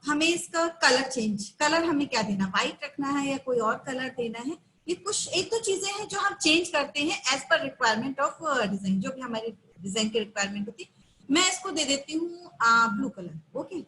हमें इसका कलर चेंज, कलर हमें क्या देना, व्हाइट रखना है या कोई और कलर देना है, ये कुछ एक तो चीजें हैं जो हम चेंज करते हैं as per requirement of design, जो भी हमारी डिजाइन की रिक्वायरमेंट होती है। मैं इसको दे देती हूँ ब्लू कलर। ओके,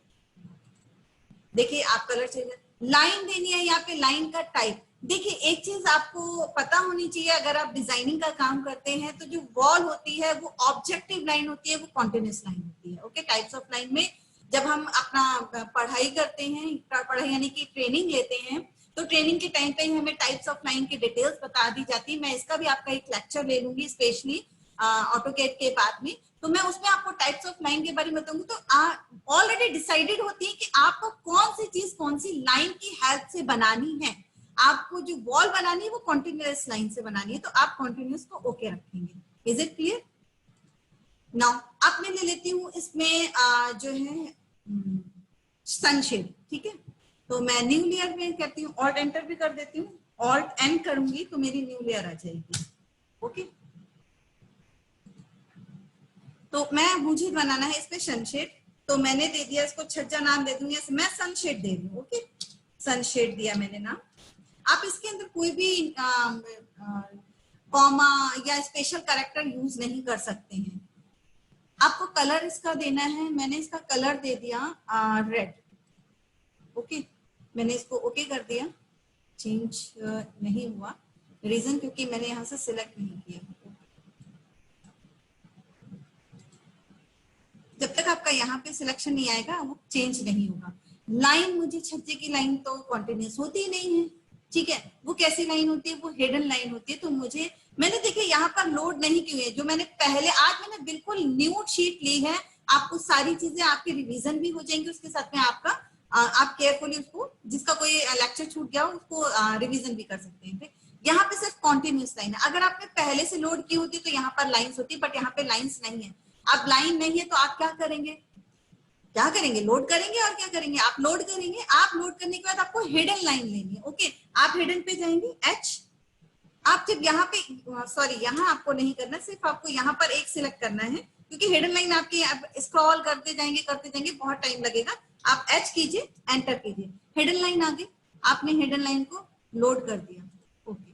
देखिए आप कलर चेंज, लाइन देनी है यहाँ पे, लाइन का टाइप। देखिए एक चीज आपको पता होनी चाहिए, अगर आप डिजाइनिंग का काम करते हैं तो जो वॉल होती है वो ऑब्जेक्टिव लाइन होती है, वो कॉन्टिन्यूस लाइन होती है। ओके, टाइप्स ऑफ लाइन में जब हम अपना पढ़ाई करते हैं, पढ़ाई यानी कि ट्रेनिंग लेते हैं, तो ट्रेनिंग के टाइम पे ही हमें टाइप्स ऑफ लाइन की डिटेल्स बता दी जाती है। मैं इसका भी आपका एक लेक्चर ले लूंगी स्पेशली ऑटोकैड के बाद में, तो मैं उसमें आपको टाइप्स ऑफ लाइन के बारे में बताऊंगी। तो ऑलरेडी डिसाइडेड होती है कि आपको कौन सी चीज कौन सी लाइन की हेल्प से बनानी है। आपको जो वॉल बनानी है वो कॉन्टिन्यूअस लाइन से बनानी है, तो आप कॉन्टिन्यूअस को ओके रखेंगे। Is it clear? नाउ अब मैं ले लेती हूँ इसमें जो है सनशेड। ठीक है, तो मैं न्यू लेयर में करती हूँ, ऑल्ट एंटर भी कर देती हूँ, ऑल्ट एन करूंगी तो मेरी न्यू लेयर आ जाएगी। ओके, तो मुझे बनाना है इसमें सनशेड, तो मैंने दे दिया इसको, छज्जा नाम दे दूंगी, मैं सनशेड दे दूँ। ओके, सनशेड दिया मैंने नाम। आप इसके अंदर कोई भी कॉमा या स्पेशल कैरेक्टर यूज नहीं कर सकते हैं। आपको कलर इसका देना है, मैंने इसका कलर दे दिया रेड। ओके, मैंने इसको ओके कर दिया, चेंज नहीं हुआ, रीजन क्योंकि मैंने यहाँ से सिलेक्ट नहीं किया। जब तक आपका यहाँ पे सिलेक्शन नहीं आएगा वो चेंज नहीं होगा। लाइन, मुझे छज्जे की लाइन तो कॉन्टिन्यूस होती ही नहीं है। ठीक है, वो कैसी लाइन होती है, वो हिडन लाइन होती है। तो मैंने देखिए यहाँ पर लोड नहीं की हुई है, जो मैंने पहले, आज मैंने बिल्कुल न्यू शीट ली है, आपको सारी चीजें आपकी रिवीजन भी हो जाएंगी, उसके साथ में आपका आप केयरफुली उसको, जिसका कोई लेक्चर छूट गया उसको रिवीजन भी कर सकते हैं। यहाँ पे सिर्फ कॉन्टिन्यूस लाइन है, अगर आपने पहले से लोड की होती तो यहाँ पर लाइन्स होती, बट यहाँ पे लाइन्स नहीं है। अब लाइन नहीं है तो आप क्या करेंगे, लोड करेंगे, और क्या करेंगे, आप लोड करेंगे। आप लोड करने के बाद आपको हिडन लाइन लेनी है। ओके, आप हिडन पे जाएंगे, एच, आप जब यहाँ पे, सॉरी यहाँ आपको नहीं करना, सिर्फ आपको यहाँ पर एक सिलेक्ट करना है, क्योंकि हिडन लाइन आपकी स्क्रॉल करते जाएंगे बहुत टाइम लगेगा। आप एच कीजिए, एंटर कीजिए, हिडन लाइन आ गई, आपने हिडन लाइन को लोड कर दिया। ओके,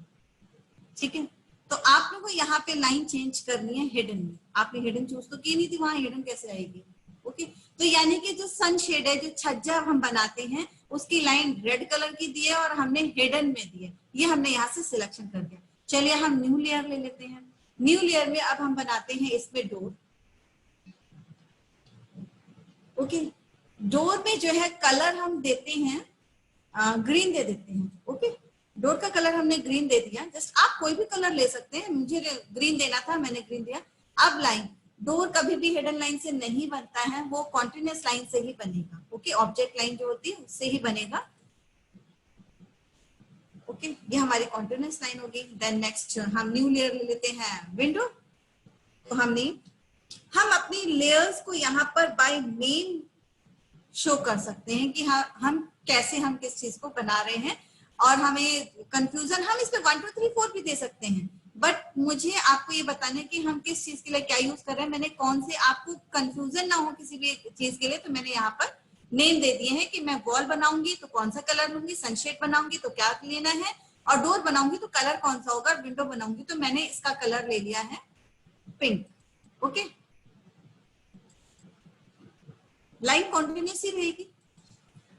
ठीक है, तो आप लोगों को यहाँ पे लाइन चेंज करनी है हिडन में। आपने हिडन चूज तो की नहीं थी, वहां हिडन कैसे आएगी। ओके, तो यानी कि जो सनशेड है, जो छज्जा हम बनाते हैं, उसकी लाइन रेड कलर की दी है और हमने हिडन में दी है, ये हमने यहाँ से सिलेक्शन कर दिया। चलिए हम न्यू लेयर ले लेते हैं। न्यू लेयर में अब हम बनाते हैं इसमें डोर। ओके, डोर में जो है कलर हम देते हैं ग्रीन दे देते हैं। ओके, डोर का कलर हमने ग्रीन दे दिया, जस्ट आप कोई भी कलर ले सकते हैं, मुझे ग्रीन देना था, मैंने ग्रीन दिया। अब लाइन, डोर कभी भी हिडन लाइन से नहीं बनता है, वो कॉन्टिन्यूस लाइन से ही बनेगा। ओके, ऑब्जेक्ट लाइन जो होती है उससे ही बनेगा। ओके, ये हमारी कॉन्टिन्यूस लाइन होगी। देन नेक्स्ट हम न्यू लेयर ले लेते हैं, विंडो। तो हम अपनी लेयर्स को यहाँ पर बाय नेम शो कर सकते हैं कि हाँ हम कैसे, हम किस चीज को बना रहे हैं। और हमें कंफ्यूजन, हम इसमें 1 2 3 4 भी दे सकते हैं, बट मुझे आपको ये बताना है कि हम किस चीज के लिए क्या यूज कर रहे हैं। मैंने कौन से, आपको कंफ्यूजन ना हो किसी भी चीज के लिए, तो मैंने यहाँ पर नेम दे दिए हैं कि मैं वॉल बनाऊंगी तो कौन सा कलर लूंगी, सनशेड बनाऊंगी तो क्या लेना है, और डोर बनाऊंगी तो कलर कौन सा होगा, विंडो बनाऊंगी तो मैंने इसका कलर ले लिया है पिंक। ओके, लाइन कॉन्टिन्यूस ही रहेगी।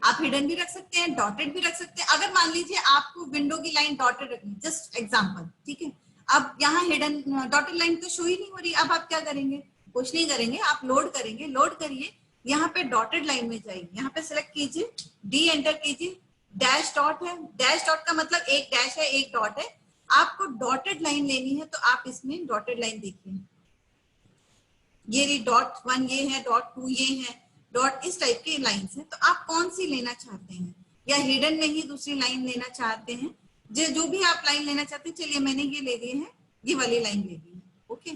आप हिडन भी रख सकते हैं, डॉटेड भी रख सकते हैं। अगर मान लीजिए आपको विंडो की लाइन डॉटेड रखनी, जस्ट एग्जांपल, ठीक है। अब यहाँ हिडन डॉटेड लाइन तो शो ही नहीं हो रही, अब आप क्या करेंगे, कुछ नहीं करेंगे, आप लोड करेंगे। लोड करिए, यहाँ पे डॉटेड लाइन में जाइए, यहाँ पे सिलेक्ट कीजिए, डी एंटर कीजिए, डैश डॉट है, डैश डॉट का मतलब एक डैश है, एक डॉट है। आपको डॉटेड लाइन लेनी है तो आप इसमें डॉटेड लाइन देखिए, ये डॉट 1 ये है, डॉट 2 ये है, डॉट इस टाइप की लाइंस है। तो आप कौन सी लेना चाहते हैं, या हिडन में ही दूसरी लाइन लेना चाहते हैं, जो भी आप लाइन लेना चाहते हैं। चलिए मैंने ये ले ली है, ये वाली लाइन ले ली है। ओके,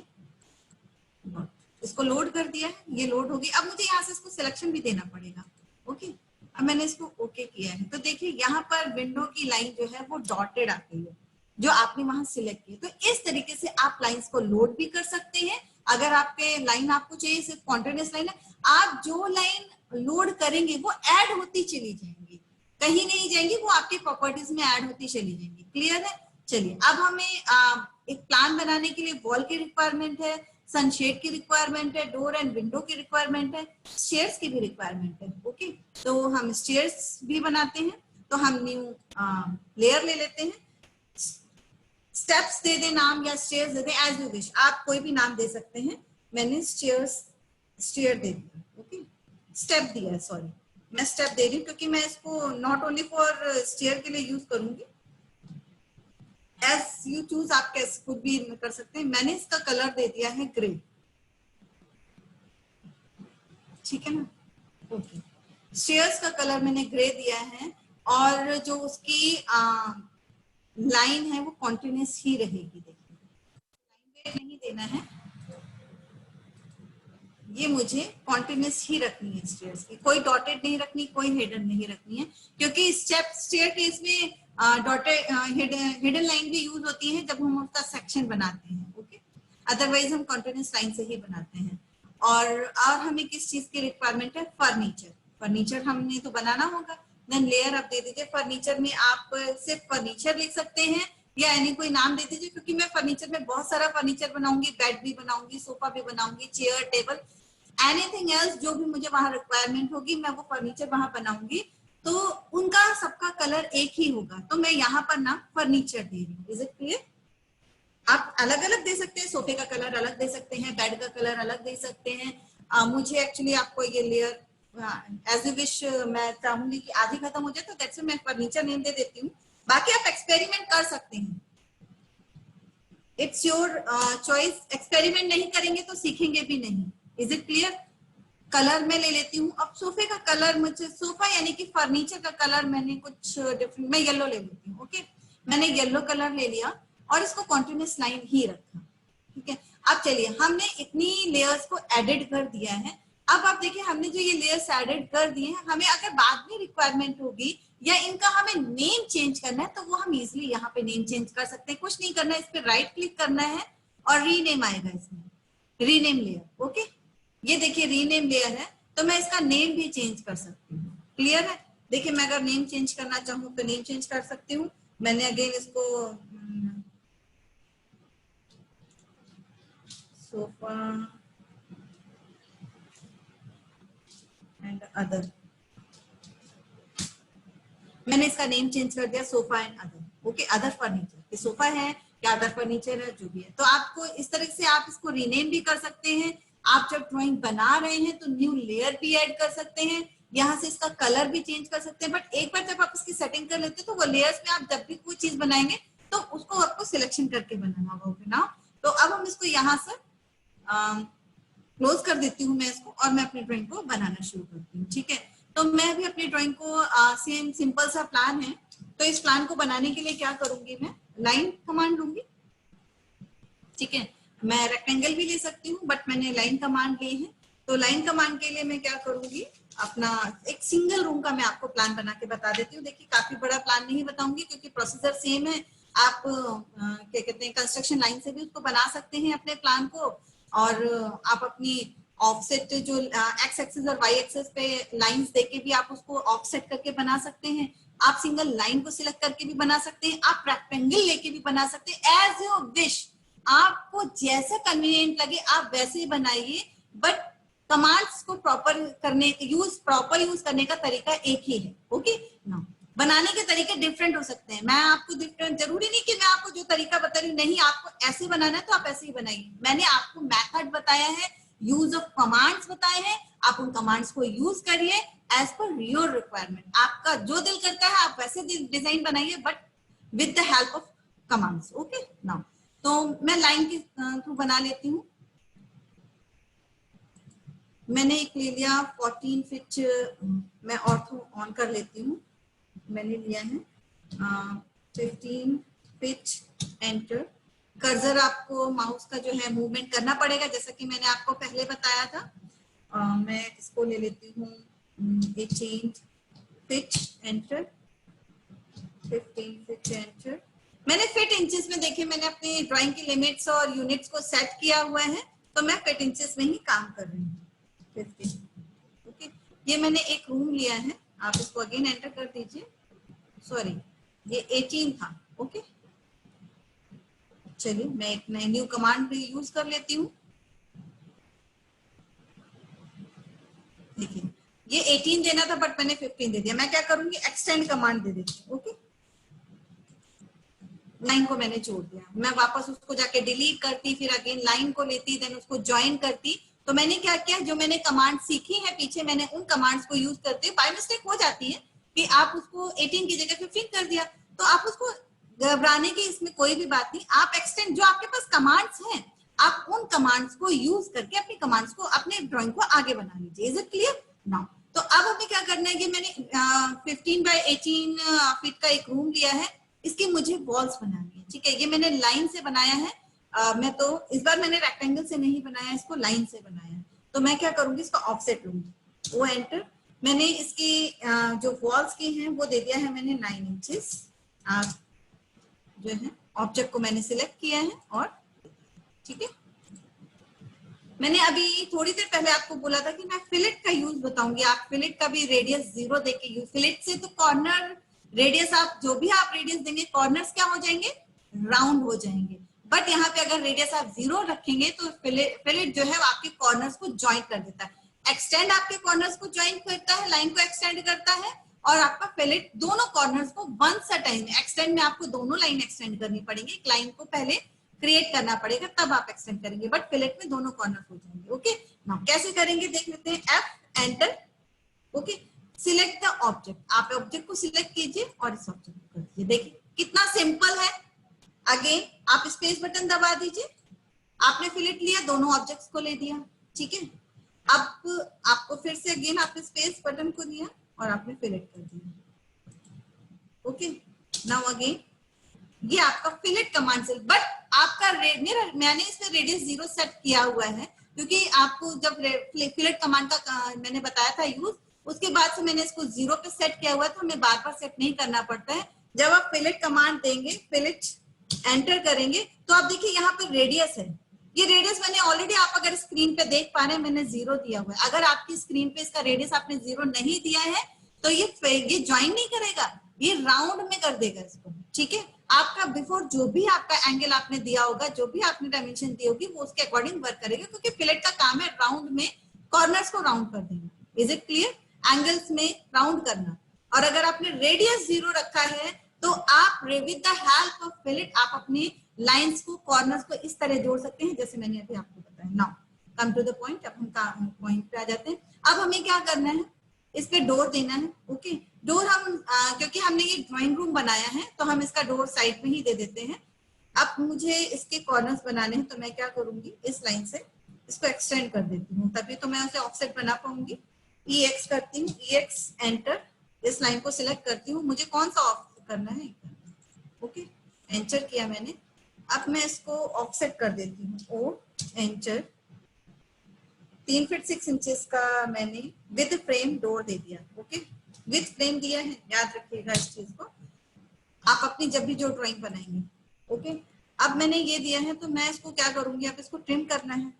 इसको लोड कर दिया है, ये लोड होगी। अब मुझे यहाँ से इसको सिलेक्शन भी देना पड़ेगा। ओके, अब मैंने इसको ओके किया है, तो देखिए यहाँ पर विंडो की लाइन जो है वो डॉटेड आ गई है, जो आपने वहां सिलेक्ट की। तो इस तरीके से आप लाइंस को लोड भी कर सकते हैं। अगर आपके लाइन आपको चाहिए सिर्फ कॉन्टिन्यूस लाइन है, आप जो लाइन लोड करेंगे वो ऐड होती चली जाएंगी, कहीं नहीं जाएंगी, वो आपके प्रॉपर्टीज में ऐड होती चली जाएंगी। क्लियर है? चलिए, अब हमें एक प्लान बनाने के लिए वॉल की रिक्वायरमेंट है, सनशेड की रिक्वायरमेंट है, डोर एंड विंडो की रिक्वायरमेंट है, स्टेयर्स की भी रिक्वायरमेंट है। ओके, तो हम स्टेयर्स भी बनाते हैं। तो हम न्यू लेयर ले लेते हैं, स्टेप्स दे दे नाम, या स्टेयर्स दे दे, एज यू विश, आप कोई भी नाम दे सकते हैं। मैंने स्टेयर दे दिया। ओके, स्टेप दिया है, सॉरी मैं स्टेप दे रही हूँ क्योंकि मैं इसको नॉट ओनली फॉर स्टेयर के लिए यूज करूंगी। एज यू चूज, आप कैसे खुद भी कर सकते हैं। मैंने इसका कलर दे दिया है ग्रे, ठीक है ना। ओके, स्टेयर्स का कलर मैंने ग्रे दिया है, और जो उसकी लाइन है वो कॉन्टिन्यूस ही रहेगी। देखिए, लाइन वेट नहीं देना है, ये मुझे कॉन्टिन्यूस ही रखनी है स्टेयर्स की, कोई डॉटेड नहीं रखनी, कोई हिडन नहीं रखनी है, क्योंकि स्टेयर केस में डॉटेड हिडन लाइन भी यूज होती है जब हम उसका सेक्शन बनाते हैं। ओके, अदरवाइज हम कॉन्टिन्यूस लाइन से ही बनाते हैं। और हमें किस चीज की रिक्वायरमेंट है, फर्नीचर। फर्नीचर हमने तो बनाना होगा। देन लेयर आप दे दीजिए, फर्नीचर में आप सिर्फ फर्नीचर लिख सकते हैं, या यानी कोई नाम दे दीजिए, क्योंकि मैं फर्नीचर में बहुत सारा फर्नीचर बनाऊंगी, बेड भी बनाऊंगी, सोफा भी बनाऊंगी, चेयर, टेबल, एनीथिंग एल्स जो भी मुझे वहां रिक्वायरमेंट होगी, मैं वो फर्नीचर वहां बनाऊंगी। तो उनका सबका कलर एक ही होगा, तो मैं यहाँ पर ना फर्नीचर दे रही हूँ। Is it clear? आप अलग अलग दे सकते हैं, सोफे का कलर अलग दे सकते हैं, बेड का कलर अलग दे सकते हैं। मुझे एक्चुअली आपको ये लेयर एज यू विश, मैं चाहूंगी कि आधी खत्म हो जाए, तो दैट्स मैं फर्नीचर नेम दे देती हूँ। बाकी आप एक्सपेरिमेंट कर सकते हैं, इट्स योर चॉइस। एक्सपेरिमेंट नहीं करेंगे तो सीखेंगे भी नहीं। Is it clear? कलर में ले लेती हूँ। अब सोफे का कलर, मुझे सोफा यानी कि फर्नीचर का कलर मैंने कुछ डिफरेंट, मैं येलो ले लेती हूँ। ओके, मैंने येलो कलर ले लिया और इसको कॉन्टिन्यूस लाइन ही रखा। ठीक है, अब चलिए, हमने इतनी लेयर्स को एडिट कर दिया है। अब आप देखिए, हमने जो ये लेयर्स एडिट कर दिए हैं, हमें अगर बाद में रिक्वायरमेंट होगी या इनका हमें नेम चेंज करना है, तो वो हम इजिली यहाँ पे नेम चेंज कर सकते हैं। कुछ नहीं करना है, इस पे राइट क्लिक करना है और रीनेम आएगा इसमें, रीनेम लेयर। ओके, ये देखिए रीनेम लेयर है, तो मैं इसका नेम भी चेंज कर सकती हूँ। क्लियर है? देखिए, मैं अगर नेम चेंज करना चाहूँ तो नेम चेंज कर सकती हूँ। मैंने अगेन इसको सोफा एंड अदर, मैंने इसका नेम चेंज कर दिया, sofa and other. Okay, other furniture, ये सोफा है या अदर फर्नीचर है, जो भी है। तो आपको इस तरह से आप इसको रीनेम भी कर सकते हैं। आप जब ड्राइंग बना रहे हैं तो न्यू लेयर भी ऐड कर सकते हैं, यहाँ से इसका कलर भी चेंज कर सकते हैं, बट एक बार जब आप इसकी सेटिंग कर लेते हैं तो वो लेयर्स में आप जब भी कोई चीज बनाएंगे तो उसको आपको सिलेक्शन करके बनाना होगा ना। तो अब हम इसको यहाँ से क्लोज कर देती हूँ मैं इसको, और मैं अपनी ड्राइंग को बनाना शुरू करती हूँ। ठीक है, तो मैं भी अपनी ड्राइंग को सेम सिंपल सा प्लान है, तो इस प्लान को बनाने के लिए क्या करूंगी, मैं लाइन कमांड लूंगी। ठीक है, मैं रेक्टेंगल भी ले सकती हूँ, बट मैंने लाइन कमांड ली है। तो लाइन कमांड के लिए मैं क्या करूंगी, अपना एक सिंगल रूम का मैं आपको प्लान बना के बता देती हूँ। देखिए काफी बड़ा प्लान नहीं बताऊंगी क्योंकि प्रोसीजर सेम है। आप क्या कहते हैं, कंस्ट्रक्शन लाइन से भी उसको बना सकते हैं अपने प्लान को, और आप अपनी ऑफसेट जो एक्स एक्सिस और वाई एक्सिस पे लाइंस देके भी आप उसको ऑफसेट करके बना सकते हैं। आप सिंगल लाइन को सिलेक्ट करके भी बना सकते हैं, आप रेक्टेंगल लेके भी बना सकते हैं, एज यू विश। आपको जैसा कन्वीनियंट लगे आप वैसे ही बनाइए, बट कमांड्स को प्रॉपर यूज करने का तरीका एक ही है। ओके ना, बनाने के तरीके डिफरेंट हो सकते हैं। मैं आपको डिफरेंट, जरूरी नहीं कि मैं आपको जो तरीका बता रही हूँ, नहीं आपको ऐसे बनाना है तो आप ऐसे ही बनाइए। मैंने आपको मेथड बताया है, यूज ऑफ कमांड्स बताए हैं, आप उन कमांड्स को यूज करिए एज पर योर रिक्वायरमेंट। आपका जो दिल करता है आप वैसे डिजाइन बनाइए, but with the help of commands. Okay now, तो मैं लाइन के थ्रू बना लेती हूँ। मैंने एक ले लिया 14 फीट, मैं ऑर्थो ऑन कर लेती हूँ। मैंने लिया है 15 फीट, एंटर। कर्सर आपको माउस का जो है मूवमेंट करना पड़ेगा, जैसा कि मैंने आपको पहले बताया था। मैं इसको ले लेती हूँ 18 फीट, एंटर। 15 feet, enter. मैंने फीट इंचेस में, देखिए मैंने अपनी ड्राइंग की लिमिट्स और यूनिट्स को सेट किया हुआ है, तो मैं फीट इंचेस में ही काम कर रही हूँ। 15, ओके। ये मैंने एक रूम लिया है, आप इसको अगेन एंटर कर दीजिए। सॉरी, ये 18 था। ओके, चलिए मैं एक नई न्यू कमांड भी यूज कर लेती हूँ। देखिए ये 18 देना था, बट मैंने 15 दे दिया। मैं क्या करूंगी, एक्सटेंड कमांड दे देती हूँ। ओके, लाइन को मैंने जोड़ दिया, मैं वापस उसको जाके डिलीट करती, फिर अगेन लाइन को लेती, देन उसको ज्वाइन करती। तो मैंने क्या किया, जो मैंने कमांड सीखी है पीछे, मैंने उन कमांड्स को यूज करते, बाय मिस्टेक हो जाती है कि आप उसको 18 की जगह 15 कर दिया, तो आप उसको घबराने की इसमें कोई भी बात नहीं। आप एक्सटेंड, जो आपके पास कमांड्स हैं, आप उन कमांड्स को यूज करके अपनी कमांड्स को, अपने ड्राइंग को आगे बना लीजिए। Is it clear now? तो अब हमें क्या करना है कि मैंने 15 बाय 18 फीट का एक रूम लिया है, इसकी मुझे वॉल्स बनानी है। ठीक है, ये मैंने लाइन से बनाया है। मैं तो इस बार मैंने रेक्टेंगल से नहीं बनाया, इसको लाइन से बनाया है। तो मैं क्या करूंगी, इसका ऑफसेट लूंगी, वो एंटर। मैंने इसकी जो वॉल्स की हैं वो दे दिया है मैंने 9 इंचेस। जो है ऑब्जेक्ट को मैंने सिलेक्ट किया है, और ठीक है, मैंने अभी थोड़ी देर पहले आपको बोला था कि मैं फिलेट का यूज बताऊंगी। आप फिलेट का भी रेडियस 0 देके यूज, फिलेट से तो कॉर्नर रेडियस, आप जो भी आप रेडियस देंगे, कॉर्नर्स क्या हो जाएंगे, राउंड हो जाएंगे। बट यहाँ पे अगर रेडियस आप 0 रखेंगे तो फिलेट जो है आपके कॉर्नर्स को ज्वाइन कर देता है। एक्सटेंड आपके कॉर्नर्स को ज्वाइन करता है, लाइन को एक्सटेंड करता है, और आपका फिलेट दोनों कॉर्नर्स को वंस अ टाइम, एक्सटेंड में आपको दोनों लाइन एक्सटेंड करनी पड़ेगी। एक लाइन को पहले क्रिएट करना पड़ेगा, तब आप एक्सटेंड करेंगे, बट फिलेट में दोनों कॉर्नर हो जाएंगे। ओके नाउ कैसे करेंगे देख लेते हैं। F enter, okay, select the object. आप ऑब्जेक्ट को सिलेक्ट कीजिए और इस ऑब्जेक्ट को कर दीजिए। देखिए कितना सिंपल है। अगेन आप स्पेस बटन दबा दीजिए, आपने फिलेट लिया, दोनों ऑब्जेक्ट्स को ले दिया। ठीक है, अब आपको फिर से अगेन आपने स्पेस बटन को दिया और आपने फिलेट कर दिया। ओके नाउ अगेन ये आपका फिलेट कमांड से, बट आपका मैंने इसमें रेडियस 0 सेट किया हुआ है, क्योंकि आपको जब फिलेट कमांड का मैंने बताया था यूज, उसके बाद से मैंने इसको 0 पे सेट किया हुआ है, तो हमें बार बार सेट नहीं करना पड़ता है। जब आप फिलेट कमांड देंगे, फिलेट एंटर करेंगे, तो आप देखिए यहाँ पर रेडियस है। ये रेडियस मैंने ऑलरेडी, आप अगर स्क्रीन पे देख पा रहे हैं, मैंने 0 दिया हुआ है। अगर आपकी स्क्रीन पे इसका रेडियस आपने 0 नहीं दिया है तो ये ज्वाइन नहीं करेगा, ये राउंड में कर देगा इसको। ठीक है, आपका बिफोर जो भी आपका एंगल आपने दिया होगा, जो भी आपने डायमेंशन दी होगी, वो उसके अकॉर्डिंग वर्क करेगा, क्योंकि फिलेट का काम है राउंड में कॉर्नर्स को राउंड कर देना। Is it clear? एंगल्स में राउंड करना। और अगर आपने रेडियस 0 रखा है तो आप with the help of fillet आप अपनी लाइंस को, कॉर्नर्स को इस तरह जोड़ सकते हैं, जैसे मैंने अभी आपको बताया। Now come to the point, अब हम पॉइंट पे आ जाते हैं। अब हमें क्या करना है, इस पे डोर देना है। ओके, डोर हम क्योंकि हमने ये ड्राइंग रूम बनाया है तो हम इसका डोर साइड में ही दे देते हैं। अब मुझे इसके कॉर्नर्स बनाने हैं तो मैं क्या करूंगी, इस लाइन से इसको एक्सटेंड कर देती हूँ, तभी तो मैं उसे ऑफसेट बना पाऊंगी। EX करती हूँ, EX एंटर, इस लाइन को सिलेक्ट करती हूँ, मुझे कौन सा ऑफ करना है। ओके, एंटर किया मैंने। अब मैं इसको ऑफसेट कर देती हूँ, ओ एंटर। 3 फीट 6 इंचेस का मैंने विद फ्रेम डोर दे दिया। ओके, विद फ्रेम दिया है, याद रखिएगा इस चीज को आप अपनी जब भी जो ड्राइंग बनाएंगे। ओके, अब मैंने ये दिया है तो मैं इसको क्या करूंगी, अब इसको ट्रिम करना है।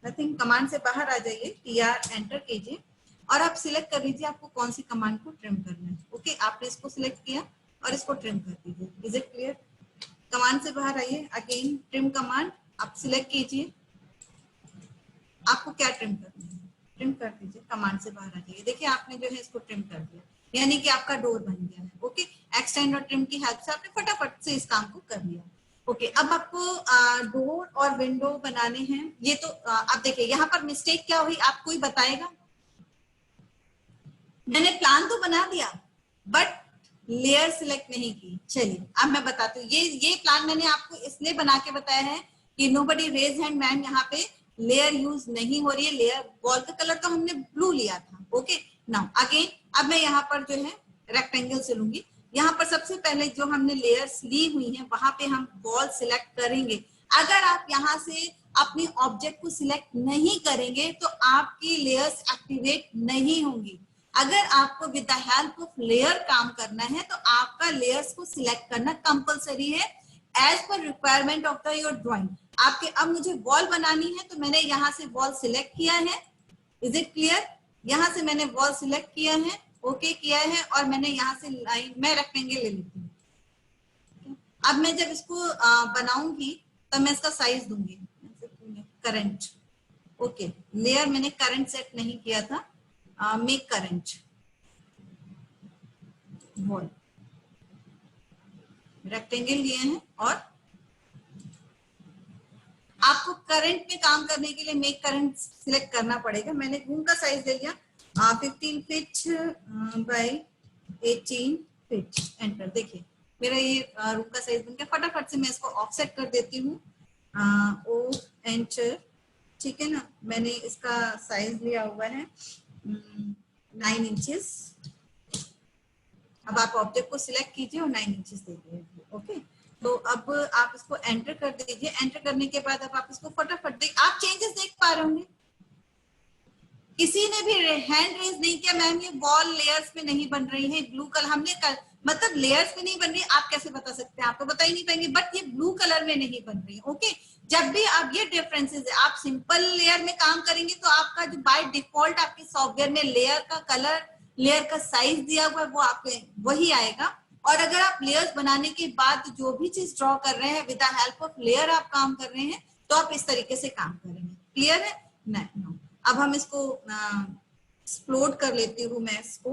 नथिंग, कमांड से बाहर आ जाइए, TR एंटर कीजिए और आप सिलेक्ट कर लीजिए आपको कौन सी कमांड को ट्रिम करना है। ओके, आपने इसको सिलेक्ट किया और इसको ट्रिम कर दीजिए। Is it clear? कमांड से बाहर आइए, अगेन ट्रिम कमांड आप सिलेक्ट कीजिए, आपको क्या ट्रिम करना है, ट्रिम कर दीजिए, कमांड से बाहर आ जाइए। देखिए आपने जो है इसको ट्रिम कर दिया, यानी कि आपका डोर बन गया है। ओके, एक्सटेंड और ट्रिम की हेल्प से आपने फटाफट से इस काम को कर लिया। ओके, अब आपको डोर और विंडो बनाने हैं। ये तो अब देखिए यहाँ पर मिस्टेक क्या हुई, आपको ही बताएगा। मैंने प्लान तो बना दिया बट लेयर सिलेक्ट नहीं की। चलिए अब मैं बताती हूँ, ये प्लान मैंने आपको इसलिए बना के बताया है कि नोबडी रेज हैंड, मैम यहाँ पे लेयर यूज नहीं हो रही है। लेयर वॉल का कलर तो हमने ब्लू लिया था। ओके, नाउ अगेन अब मैं यहाँ पर जो है रेक्टेंगल से लूंगी। यहाँ पर सबसे पहले जो हमने लेयर्स ली हुई हैं वहां पे हम वॉल सिलेक्ट करेंगे। अगर आप यहाँ से अपनी ऑब्जेक्ट को सिलेक्ट नहीं करेंगे तो आपकी लेयर्स एक्टिवेट नहीं होंगी। अगर आपको with the help of layer काम करना है तो आपका लेयर्स को सिलेक्ट करना कंपलसरी है as per requirement of the your drawing. आपके अब मुझे वॉल बनानी है तो मैंने यहाँ से वॉल सिलेक्ट किया है। Is it clear? यहाँ से मैंने वॉल सिलेक्ट किया है, ओके किया है और मैंने यहाँ से लाइन, मैं रेक्टेंगल ले लेती हूँ। अब मैं जब इसको बनाऊंगी तब मैं इसका साइज दूंगी करंट। ओके, लेयर मैंने करंट सेट नहीं किया था, मेक करंट वॉल, रेक्टेंगल लिए हैं और आपको करंट में काम करने के लिए मेक करंट सिलेक्ट करना पड़ेगा। मैंने रूम का साइज ले लिया 15 फीट बाय 18 फीट, एंटर। देखिए मेरा ये रूम का साइज बन गया। फटाफट से मैं इसको ऑफसेट कर देती हूँ, ओ एंटर, ठीक है ना। मैंने इसका साइज लिया हुआ है 9 इंचेस। अब आप ऑब्जेक्ट को सिलेक्ट कीजिए और 9 इंचेस दे दीजिए। ओके, तो अब आप इसको एंटर कर दीजिए। एंटर करने के बाद अब आप इसको फटाफट आप चेंजेस देख पा रहे होंगे। किसी ने भी हैंड रेज नहीं किया, मैम ये वॉल लेयर्स में नहीं बन रही है, ब्लू कलर हमने मतलब लेयर्स में नहीं बन रही। आप कैसे बता सकते हैं, आप तो बता ही नहीं पाएंगे, बट ये ब्लू कलर में नहीं बन रही है। ओके, जब भी आप ये डिफरेंसेस है, आप सिंपल लेयर में काम करेंगे तो आपका जो बाय डिफॉल्ट आपके सॉफ्टवेयर में लेयर का कलर, लेयर का साइज दिया हुआ है वो आपके वही आएगा। और अगर आप लेयर्स बनाने के बाद जो भी चीज ड्रॉ कर रहे हैं with the help of layer आप काम कर रहे हैं तो आप इस तरीके से काम करेंगे। क्लियर है? नहीं, अब हम इसको एक्सप्लोड कर लेती हूँ मैं इसको,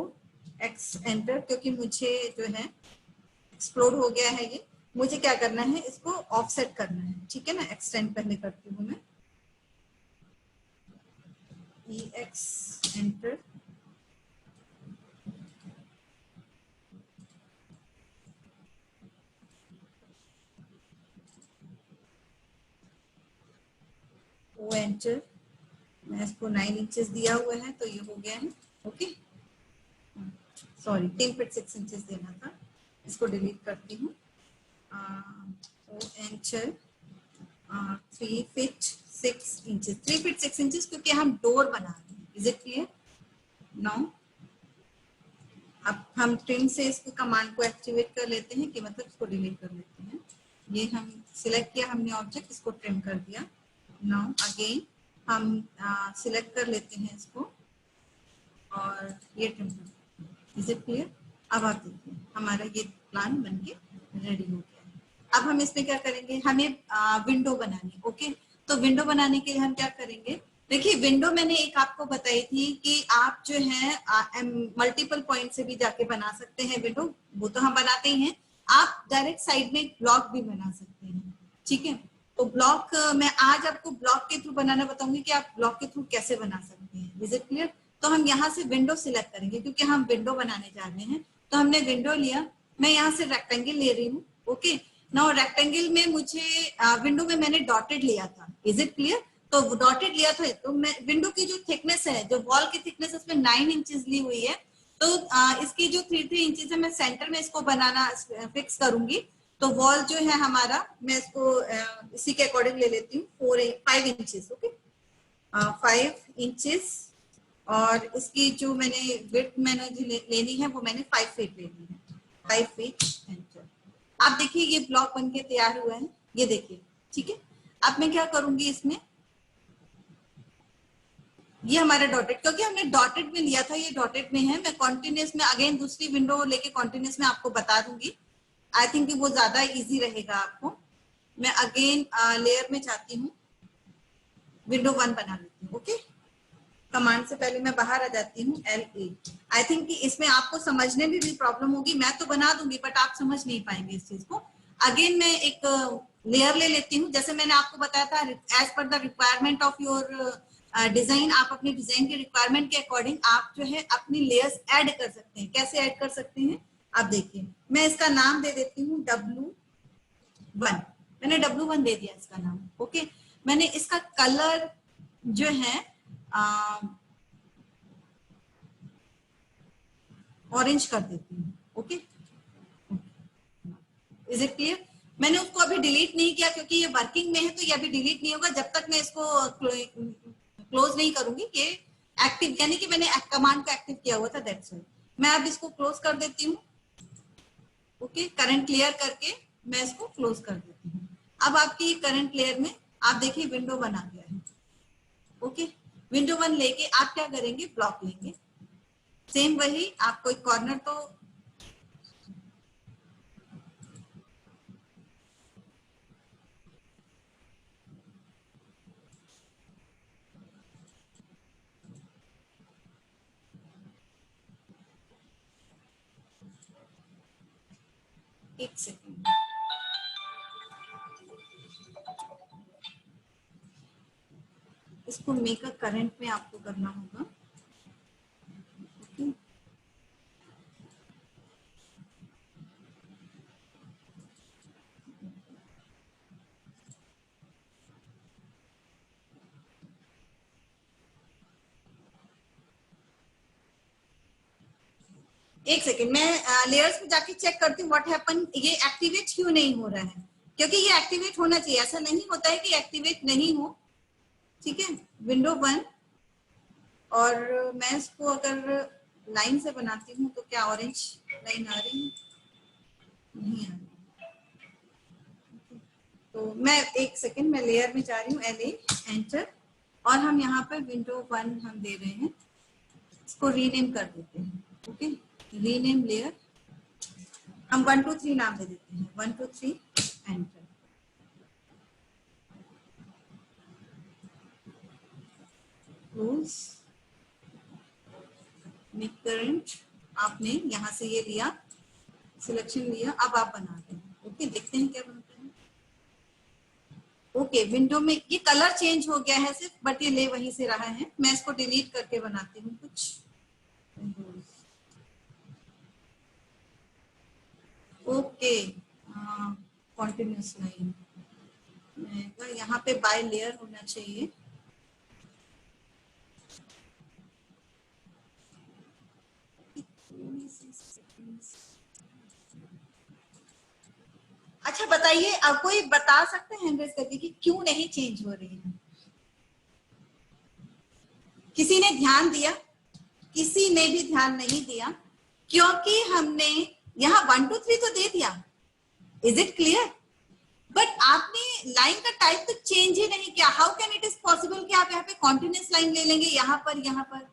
एक्स एंटर, क्योंकि मुझे जो है एक्सप्लोड हो गया है ये। मुझे क्या करना है, इसको ऑफसेट करना है, ठीक है ना। एक्सटेंड पहले करती हूँ मैं, EX एंटर, O एंटर। मैं इसको 9 इंचेस दिया हुआ है तो ये हो गया है। ओके, सॉरी 10 फीट 6 इंचेस देना था, इसको डिलीट करती हूँ। O enter 3 feet 6 inches, 3 feet 6 inches क्योंकि हम डोर बना रहे हैं। Is it clear? नाउ अब हम ट्रिम से इसको कमांड को एक्टिवेट कर लेते हैं कि मतलब इसको डिलीट कर लेते हैं। ये हम सिलेक्ट किया हमने ऑब्जेक्ट, इसको ट्रिम कर दिया। नाउ अगेन हम सिलेक्ट कर लेते हैं इसको और ये ट्रिम कर देते हैं। Is it clear? अब आप देखिए हमारा ये प्लान बन के रेडी हो गया है। अब हम इसमें क्या करेंगे, हमें विंडो बनानी। ओके, तो विंडो बनाने के लिए हम क्या करेंगे, देखिए विंडो मैंने एक आपको बताई थी कि आप जो है मल्टीपल पॉइंट से भी जाके बना सकते हैं विंडो, वो तो हम बनाते ही हैं। आप डायरेक्ट साइड में ब्लॉक भी बना सकते हैं, ठीक है। तो ब्लॉक मैं आज आपको ब्लॉक के थ्रू बनाना बताऊंगी कि आप ब्लॉक के थ्रू कैसे बना सकते हैं। Is it clear? तो हम यहाँ से विंडो सिलेक्ट करेंगे क्योंकि हम विंडो बनाने जा रहे हैं। तो हमने विंडो लिया, मैं यहाँ से रेक्टेंगल ले रही हूँ। ओके, नाउ रेक्टेंगल में मुझे विंडो में मैंने डॉटेड लिया था। Is it clear? तो डॉटेड लिया था तो मैं विंडो की जो थिकनेस है, जो वॉल की थिकनेस उसमें 9 इंचेस ली हुई है। तो इसकी जो 3 इंचेस है मैं सेंटर में इसको बनाना फिक्स करूंगी। तो वॉल जो है हमारा, मैं इसको इसी के अकॉर्डिंग ले लेती हूँ 5 इंचेस। ओके, 5 इंचेस, और इसकी जो मैंने विड्थ मैंने जो लेनी है वो मैंने 5 फीट लेनी है। 5 फीट एंटर। आप देखिए ये ब्लॉक बन के तैयार हुआ है, ये देखिए। ठीक है, अब मैं क्या करूंगी इसमें, ये हमारा डॉटेड, क्योंकि हमने डॉटेड में लिया था, ये डॉटेड में है। मैं कॉन्टिन्यूस में अगेन दूसरी विंडो लेके कॉन्टिन्यूस में आपको बता दूंगी। आई थिंक कि वो ज्यादा इजी रहेगा आपको। मैं अगेन लेयर में जाती हूँ, विंडो 1 बना लेती हूँ। ओके, कमांड से पहले मैं बाहर आ जाती हूँ, LA। आई थिंक कि इसमें आपको समझने में भी प्रॉब्लम होगी। मैं तो बना दूंगी बट आप समझ नहीं पाएंगे इस चीज को। अगेन मैं एक लेयर ले लेती हूँ, जैसे मैंने आपको बताया था, as per the requirement of your design. आप अपनी डिजाइन के रिक्वायरमेंट के अकॉर्डिंग आप जो है अपनी लेयर्स ऐड कर सकते हैं। कैसे ऐड कर सकते हैं आप देखिए, मैं इसका नाम दे देती हूँ W1। मैंने W1 दे दिया इसका नाम। ओके, मैंने इसका कलर जो है ऑरेंज कर देती हूँ। Okay, is it clear? मैंने उसको अभी डिलीट नहीं किया क्योंकि ये वर्किंग में है, तो ये अभी डिलीट नहीं होगा जब तक मैं इसको क्लोज नहीं करूंगी। ये एक्टिव, यानी कि मैंने कमांड को एक्टिव किया हुआ था, दैट्स व्हाई। मैं अब इसको क्लोज कर देती हूँ। ओके, करंट क्लियर करके मैं इसको क्लोज कर देती हूँ। अब आपकी करंट लेयर में आप देखिए विंडो 1 आ गया है। ओके, विंडो 1 लेके आप क्या करेंगे, ब्लॉक लेंगे। सेम वही, आपको एक कॉर्नर तो एक सेकेंड, इसको मेक अ करंट में आपको करना होगा। ओके, एक सेकेंड, मैं लेयर्स पे जाके चेक करती हूँ व्हाट हैपन। ये एक्टिवेट क्यों नहीं हो रहा है, क्योंकि ये एक्टिवेट होना चाहिए। ऐसा नहीं होता है कि एक्टिवेट नहीं हो। ठीक है, विंडो 1, और मैं इसको अगर लाइन से बनाती हूँ तो क्या ऑरेंज लाइन आ रही है? नहीं आ रही। तो मैं एक सेकेंड, मैं लेयर में जा रही हूँ, LA एंटर, और हम यहाँ पर विंडो 1 हम दे रहे हैं, इसको रीनेम कर देते हैं। ओके, रीनेम लेयर, हम 1 2 3 नाम दे देते हैं, 1 2 3 एंटर। क्लोज, मेक करंट, आपने यहाँ से ये लिया, सिलेक्शन लिया, अब आप बना दें। ओके, देखते हैं क्या बनता है। ओके, विंडो में ये कलर चेंज हो गया है सिर्फ, बट ये ले वहीं से रहा है। मैं इसको डिलीट करके बनाती हूँ कुछ। ओके, कॉन्टिन्यूस लाइन, यहाँ पे बाय लेयर होना चाहिए। अच्छा बताइए, अब कोई बता सकते हैं हैंड रेज करके कि क्यों नहीं चेंज हो रही है? किसी ने ध्यान दिया? किसी ने भी ध्यान नहीं दिया, क्योंकि हमने यहाँ 1 2 3 तो दे दिया। Is it clear? बट आपने लाइन का टाइप तो चेंज ही नहीं किया। How can it is possible कि आप यहाँ पे कॉन्टिन्यूस लाइन ले लेंगे, यहाँ पर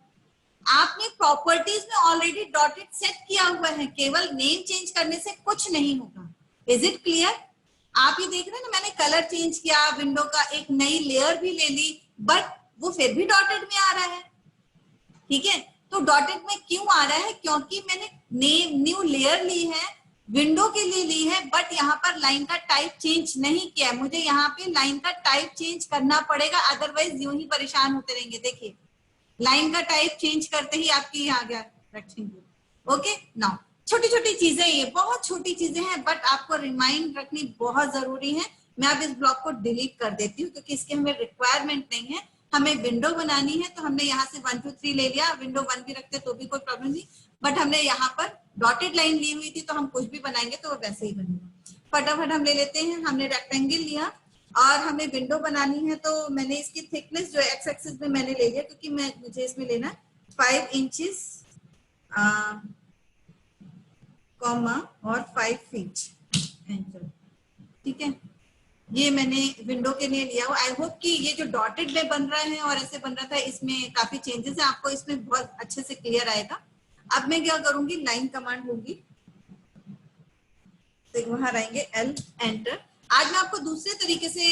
आपने प्रॉपर्टीज में ऑलरेडी डॉटेड सेट किया हुआ है, केवल नेम चेंज करने से कुछ नहीं होगा। Is it clear? आप ये देख रहे हैं ना, मैंने कलर चेंज किया, विंडो का एक नई लेयर भी ले ली, बट वो फिर भी डॉटेड में आ रहा है। ठीक है, तो डॉटेड में क्यों आ रहा है? क्योंकि मैंने नेम न्यू लेयर ली है, विंडो के लिए ली है, बट यहाँ पर लाइन का टाइप चेंज नहीं किया। मुझे यहाँ पे लाइन का टाइप चेंज करना पड़ेगा, अदरवाइज यूं ही परेशान होते रहेंगे। देखिए लाइन का टाइप चेंज करते ही आपकी यहाँ आ गया रेक्टेंगल। ओके, नाउ छोटी छोटी चीजें, ये बहुत छोटी चीजें हैं बट आपको रिमाइंड रखनी बहुत जरूरी है। मैं अब इस ब्लॉक को डिलीट कर देती हूँ क्योंकि इसकी हमें रिक्वायरमेंट नहीं है। हमें विंडो बनानी है तो हमने यहाँ से 1 2 3 ले लिया, विंडो 1 भी रखते तो भी कोई प्रॉब्लम नहीं, बट हमने यहाँ पर डॉटेड लाइन ली हुई थी तो हम कुछ भी बनाएंगे तो वो वैसे ही बनेगा। फटाफट हम ले लेते हैं, हमने रेक्टेंगल लिया और हमें विंडो बनानी है तो मैंने इसकी थिकनेस जो एक्स एक्सिस में मैंने ले लिया क्योंकि मुझे इसमें लेना 5 इंचेस कॉमा और 5 फीट एंटर। ठीक है, ये मैंने विंडो के लिए लिया हुआ। आई होप कि ये जो डॉटेड में बन रहा है और ऐसे बन रहा था इसमें काफी चेंजेस है, आपको इसमें बहुत अच्छे से क्लियर आएगा। अब मैं क्या करूंगी, लाइन कमांड होगी तो वहां रहेंगे एल एंटर। आज मैं आपको दूसरे तरीके से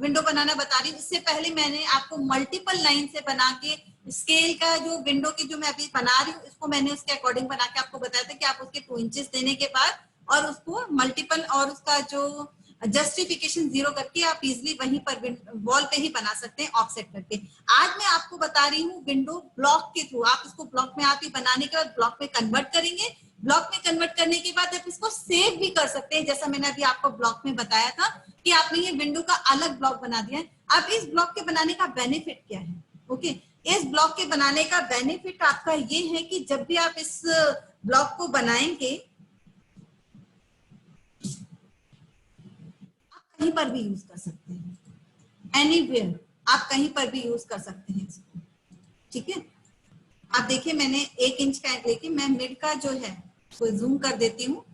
विंडो बनाना बता रही हूँ। इससे पहले मैंने आपको मल्टीपल लाइन से बना के स्केल का जो विंडो की जो मैं अभी बना रही हूँ इसको मैंने उसके अकॉर्डिंग बना के आपको बताया था कि आप उसके 2 इंचेस देने के बाद और उसको मल्टीपल और उसका जो जस्टिफिकेशन 0 करके आप इजिली वहीं पर वॉल पे ही बना सकते हैं ऑफसेट करके। आज मैं आपको बता रही हूँ विंडो ब्लॉक के थ्रू। आप इसको ब्लॉक में आप ही बनाने के बाद ब्लॉक में कन्वर्ट करेंगे। ब्लॉक में कन्वर्ट करने के बाद आप इसको सेव भी कर सकते हैं, जैसा मैंने अभी आपको ब्लॉक में बताया था कि आपने ये विंडो का अलग ब्लॉक बना दिया है। अब इस ब्लॉक के बनाने का बेनिफिट क्या है? ओके, इस ब्लॉक के बनाने का बेनिफिट आपका ये है कि जब भी आप इस ब्लॉक को बनाएंगे आप कहीं पर भी यूज कर सकते हैं, एनीवेयर आप कहीं पर भी यूज कर सकते हैं इसको। ठीक है, आप देखिए मैंने 1 इंच का लेके मैं मिड का जो है वो जूम कर देती हूँ।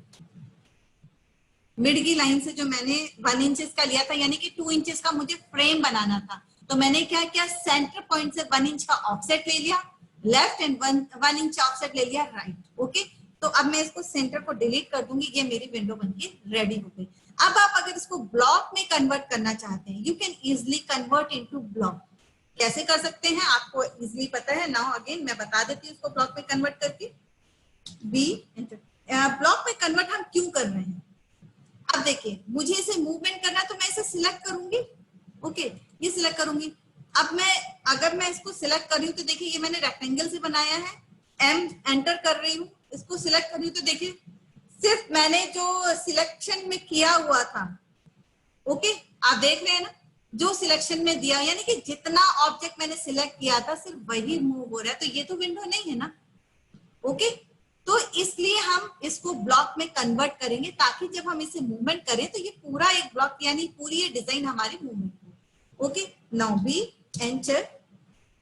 मिड की लाइन से जो मैंने 1 इंचेस का लिया था यानी कि 2 इंचेस का मुझे फ्रेम बनाना था, तो मैंने क्या किया, सेंटर पॉइंट से 1 इंच का ऑफसेट ले लिया लेफ्ट एंड 1 इंच ऑफसेट ले लिया राइट। ओके, तो अब मैं इसको सेंटर को डिलीट कर दूंगी, ये मेरी विंडो बनके रेडी हो गई। अब आप अगर इसको ब्लॉक में कन्वर्ट करना चाहते हैं, you can easily convert into block. कैसे कर सकते हैं आपको इजिली पता है। नाउ अगेन मैं बता देती हूँ इसको ब्लॉक में कन्वर्ट करके। बी ब्लॉक में कन्वर्ट हम क्यों कर रहे हैं, अब देखिए मुझे इसे मूवमेंट करना है तो मैं इसे सिलेक्ट करूंगी। ओके, ये सिलेक्ट करूंगी। अब मैं अगर मैं इसको सिलेक्ट कर रही हूँ तो देखिए ये मैंने रेक्टेंगल से बनाया है, एम एंटर कर रही हूँ, इसको सिलेक्ट कर रही हूँ तो देखिए सिर्फ मैंने जो सिलेक्शन में किया हुआ था, ओके आप देख रहे हैं ना, जो सिलेक्शन में दिया यानी कि जितना ऑब्जेक्ट मैंने सिलेक्ट किया था सिर्फ वही मूव हो रहा है, तो ये तो विंडो नहीं है ना। ओके, तो इसलिए हम इसको ब्लॉक में कन्वर्ट करेंगे ताकि जब हम इसे मूवमेंट करें तो ये पूरा एक ब्लॉक यानी पूरी ये डिजाइन हमारी मूवमेंट हो। Okay, now B enter.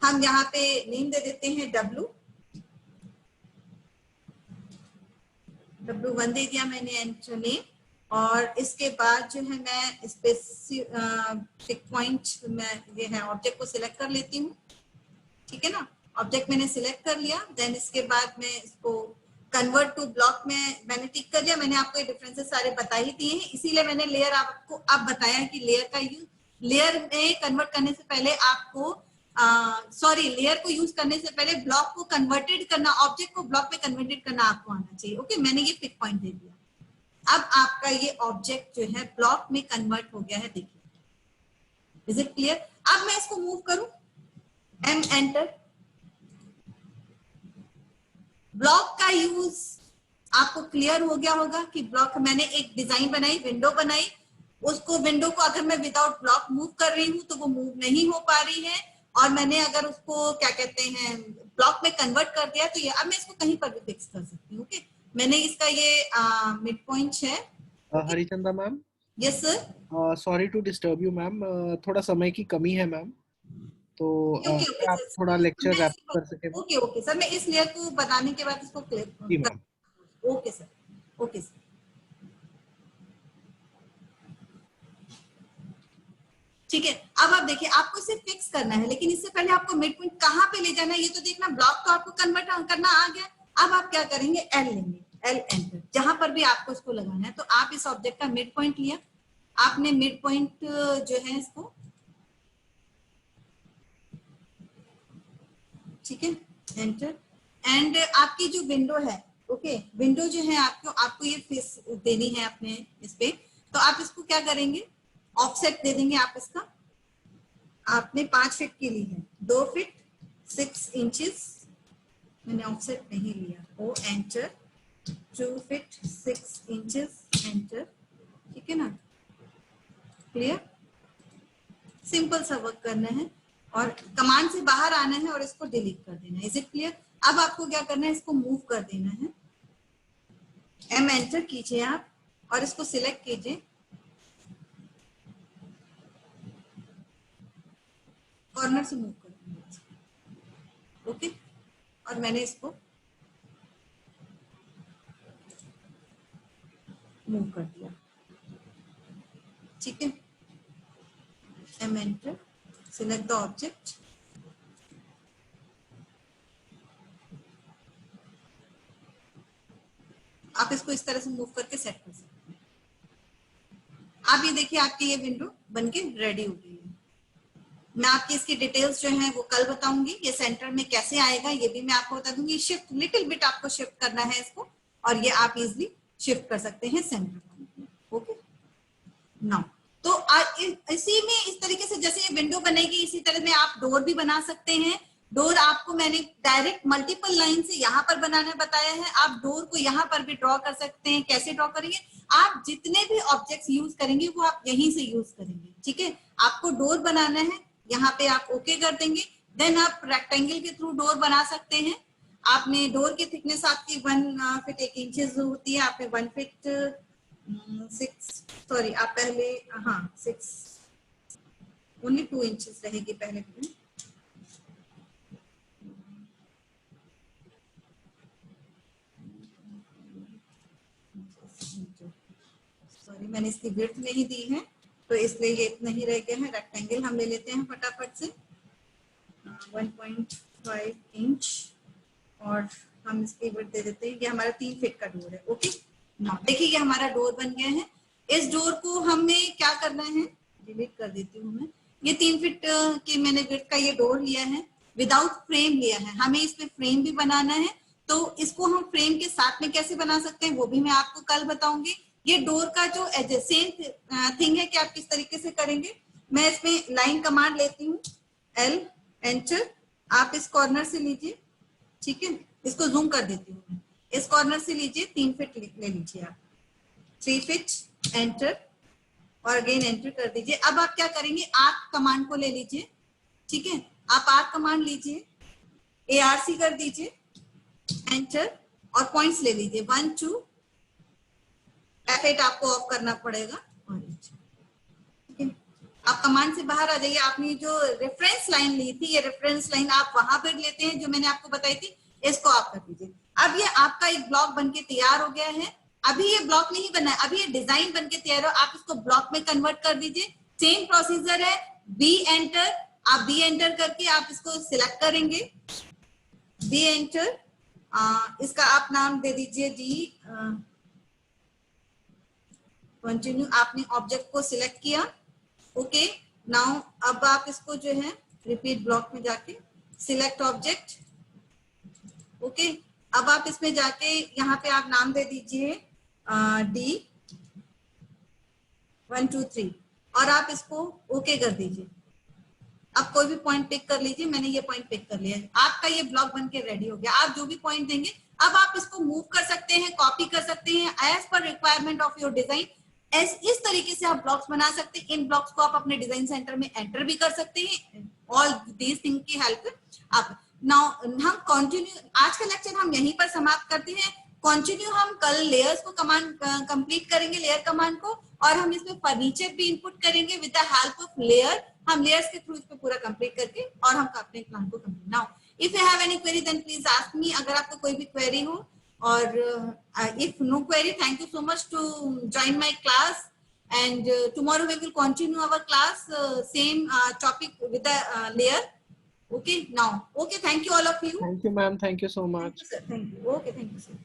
हम यहाँ पे नेम दे देते हैं W1 दे दिया मैंने एंटर नेम, और इसके बाद जो है मैं स्पेसिफिक पॉइंट मैं ये है ऑब्जेक्ट को सिलेक्ट कर लेती हूँ। ठीक है ना, ऑब्जेक्ट मैंने सिलेक्ट कर लिया, देन इसके बाद मैं इसको कन्वर्ट टू ब्लॉक में मैंने टिक कर दिया। मैंने आपको ये डिफरेंसेस सारे बता ही दिए हैं, इसीलिए मैंने लेयर आपको अब बताया कि लेयर का यूज, लेयर में कन्वर्ट करने से पहले आपको सॉरी लेयर को यूज करने से पहले ब्लॉक को कन्वर्टेड करना, ऑब्जेक्ट को ब्लॉक में कन्वर्टेड करना आपको आना चाहिए। ओके, मैंने ये पिक पॉइंट दे दिया। अब आपका ये ऑब्जेक्ट जो है ब्लॉक में कन्वर्ट हो गया है, देखिए, इज इट क्लियर। अब मैं इसको मूव करूं, एम एंटर। ब्लॉक का यूज आपको क्लियर हो गया होगा कि ब्लॉक मैंने एक डिजाइन बनाई, विंडो बनाई, उसको विंडो को अगर मैं विदाउट ब्लॉक मूव कर रही हूं तो वो मूव नहीं हो पा रही है, और मैंने अगर उसको क्या कहते हैं ब्लॉक में कन्वर्ट कर दिया तो ये अब मैं इसको कहीं पर भी फिक्स कर सकती हूँ। ओके, मैंने इसका ये मिड पॉइंट है। Harichanda ma'am, yes sir. Sorry to disturb you ma'am, थोड़ा समय की कमी है मैम, तो ओके क्या आप थोड़ा लेक्चर रैप कर सके मैम? ओके ओके सर, मैं इस लेयर को बताने के बाद इसको क्लियर। जी ma'am. Okay sir, okay sir. ठीक है, अब आप देखिए आपको इसे फिक्स करना है, लेकिन इससे पहले आपको मिड पॉइंट कहाँ पे ले जाना है ये तो देखना। ब्लॉक तो आपको कन्वर्ट करना आ गया, अब आप क्या करेंगे, एल लेंगे, एल एंटर, जहां पर भी आपको इसको लगाना है। तो आप इस ऑब्जेक्ट का मिड पॉइंट लिया, आपने मिड पॉइंट जो है इसको, ठीक है, एंटर। एंड आपकी जो विंडो है, ओके, विंडो जो है आपको ये फेस देनी है अपने इस पे, तो आप इसको क्या करेंगे, ऑफसेट दे देंगे आप इसका। आपने 5 फीट की ली है, 2 फीट 6 इंचेस, मैंने ऑफसेट नहीं लिया, O enter, 2 feet 6 inches enter, ठीक है ना, क्लियर। सिंपल सा वर्क करना है और कमांड से बाहर आना है और इसको डिलीट कर देना है। Is it clear? अब आपको क्या करना है, इसको मूव कर देना है, एम एंटर कीजिए आप और इसको सिलेक्ट कीजिए, कॉर्नर से मूव कर देना, ओके। और मैंने इसको मूव कर दिया, ठीक है। M enter, select the object, आप इसको इस तरह से मूव करके सेट कर सकते हैं। आप ये देखिए आपकी ये विंडो बनके रेडी हो गई है। मैं आपकी इसकी डिटेल्स जो है वो कल बताऊंगी, ये सेंटर में कैसे आएगा ये भी मैं आपको बता दूंगी। शिफ्ट लिटिल बिट आपको शिफ्ट करना है इसको और ये आप इजिली शिफ्ट कर सकते हैं सेंटर, ओके। नाउ तो इसी में इस तरीके से जैसे ये विंडो बनेगी इसी तरह में आप डोर भी बना सकते हैं। डोर आपको मैंने डायरेक्ट मल्टीपल लाइन से यहाँ पर बनाना बताया है, आप डोर को यहाँ पर भी ड्रॉ कर सकते हैं। कैसे ड्रॉ करेंगे, आप जितने भी ऑब्जेक्ट्स यूज करेंगे वो आप यहीं से यूज करेंगे, ठीक है। आपको डोर बनाना है, यहाँ पे आप ओके कर देंगे, देन आप रेक्टेंगल के थ्रू डोर बना सकते हैं। आपने डोर की थिकनेस आपकी 1 फीट 1 इंचेस होती है, आपने 1 फीट 6 सॉरी आप पहले 6 ओनली 2 इंचेस रहेगी पहले में। सॉरी मैंने इसकी विड्थ नहीं दी है तो इसलिए ये इतना ही रह गया है। रेक्टेंगल हम ले लेते हैं फटाफट से 1.5 इंच और हम इसकी विड्थ दे देते हैं। ये हमारा 3 फीट का डोर है, ओके। देखिए ये हमारा डोर बन गया है। इस डोर को हमें क्या करना है, डिलीट कर देती हूँ मैं। ये 3 फीट की मैंने विड्थ का ये डोर लिया है, विदाउट फ्रेम लिया है। हमें इसमें फ्रेम भी बनाना है, तो इसको हम फ्रेम के साथ में कैसे बना सकते हैं वो भी मैं आपको कल बताऊंगी। ये डोर का जो सेम थिंग है कि आप किस तरीके से करेंगे। मैं इसमें लाइन कमांड लेती हूँ, एल एंटर, आप इस कॉर्नर से लीजिए, ठीक है। इसको जूम कर देती हूँ, इस कॉर्नर से लीजिए 3 फीट ले लीजिए आप, 3 फीट एंटर और अगेन एंटर कर दीजिए। अब आप क्या करेंगे, आर्क कमांड को ले लीजिए, ठीक है। आप आर्क कमांड लीजिए, ARC कर दीजिए, एंटर और पॉइंट्स ले लीजिए 1 2, F8 आपको ऑफ करना पड़ेगा और ठीक है। आप कमांड से बाहर आ जाइए। आपने जो रेफरेंस लाइन ली थी, ये रेफरेंस लाइन आप वहां पर लेते हैं जो मैंने आपको बताई थी, इसको आप कर दीजिए। अब ये आपका एक ब्लॉक बनके तैयार हो गया है। अभी ये ब्लॉक नहीं बना है, अभी ये डिजाइन बनके तैयार हो, आप इसको ब्लॉक में कन्वर्ट कर दीजिए। सेम प्रोसीजर है, बी एंटर, आप बी एंटर करके आप इसको सिलेक्ट करेंगे, बी एंटर, इसका आप नाम दे दीजिए डी, कंटिन्यू। आपने ऑब्जेक्ट को सिलेक्ट किया, ओके। नाउ अब आप इसको जो है रिपीट ब्लॉक में जाके सिलेक्ट ऑब्जेक्ट, ओके। अब आप इसमें जाके यहाँ पे आप नाम दे दीजिए डी 1 2 3 और आप इसको ओके कर दीजिए। आप कोई भी पॉइंट पिक कर लीजिए, मैंने ये पॉइंट पिक कर लिया है। आपका ये ब्लॉक बन के रेडी हो गया। आप जो भी पॉइंट देंगे अब आप इसको मूव कर सकते हैं, कॉपी कर सकते हैं as per requirement of your design. इस तरीके से आप ब्लॉक्स बना सकते हैं। इन ब्लॉक्स को आप अपने डिजाइन सेंटर में एंटर भी कर सकते हैं, ऑल दीज थिंग की हेल्प आप। नाउ हम कंटिन्यू, आज का लेक्चर हम यहीं पर समाप्त करते हैं। कंटिन्यू हम कल लेयर्स को कमांड कंप्लीट करेंगे, लेयर कमांड को, और हम इसमें फर्नीचर भी इनपुट करेंगे with the help of layer. हम लेयर्स के थ्रू इसको पूरा कंप्लीट करके और हम अपने प्लान को complete. Now if you have any query then please ask me. अगर आपको कोई भी क्वेरी हो, और if no query, thank you so much to join my class, and tomorrow we will continue our class same topic with the layer, okay. Now okay, thank you all of you. Thank you ma'am, thank you so much. Thank you sir, thank you, okay, thank you sir.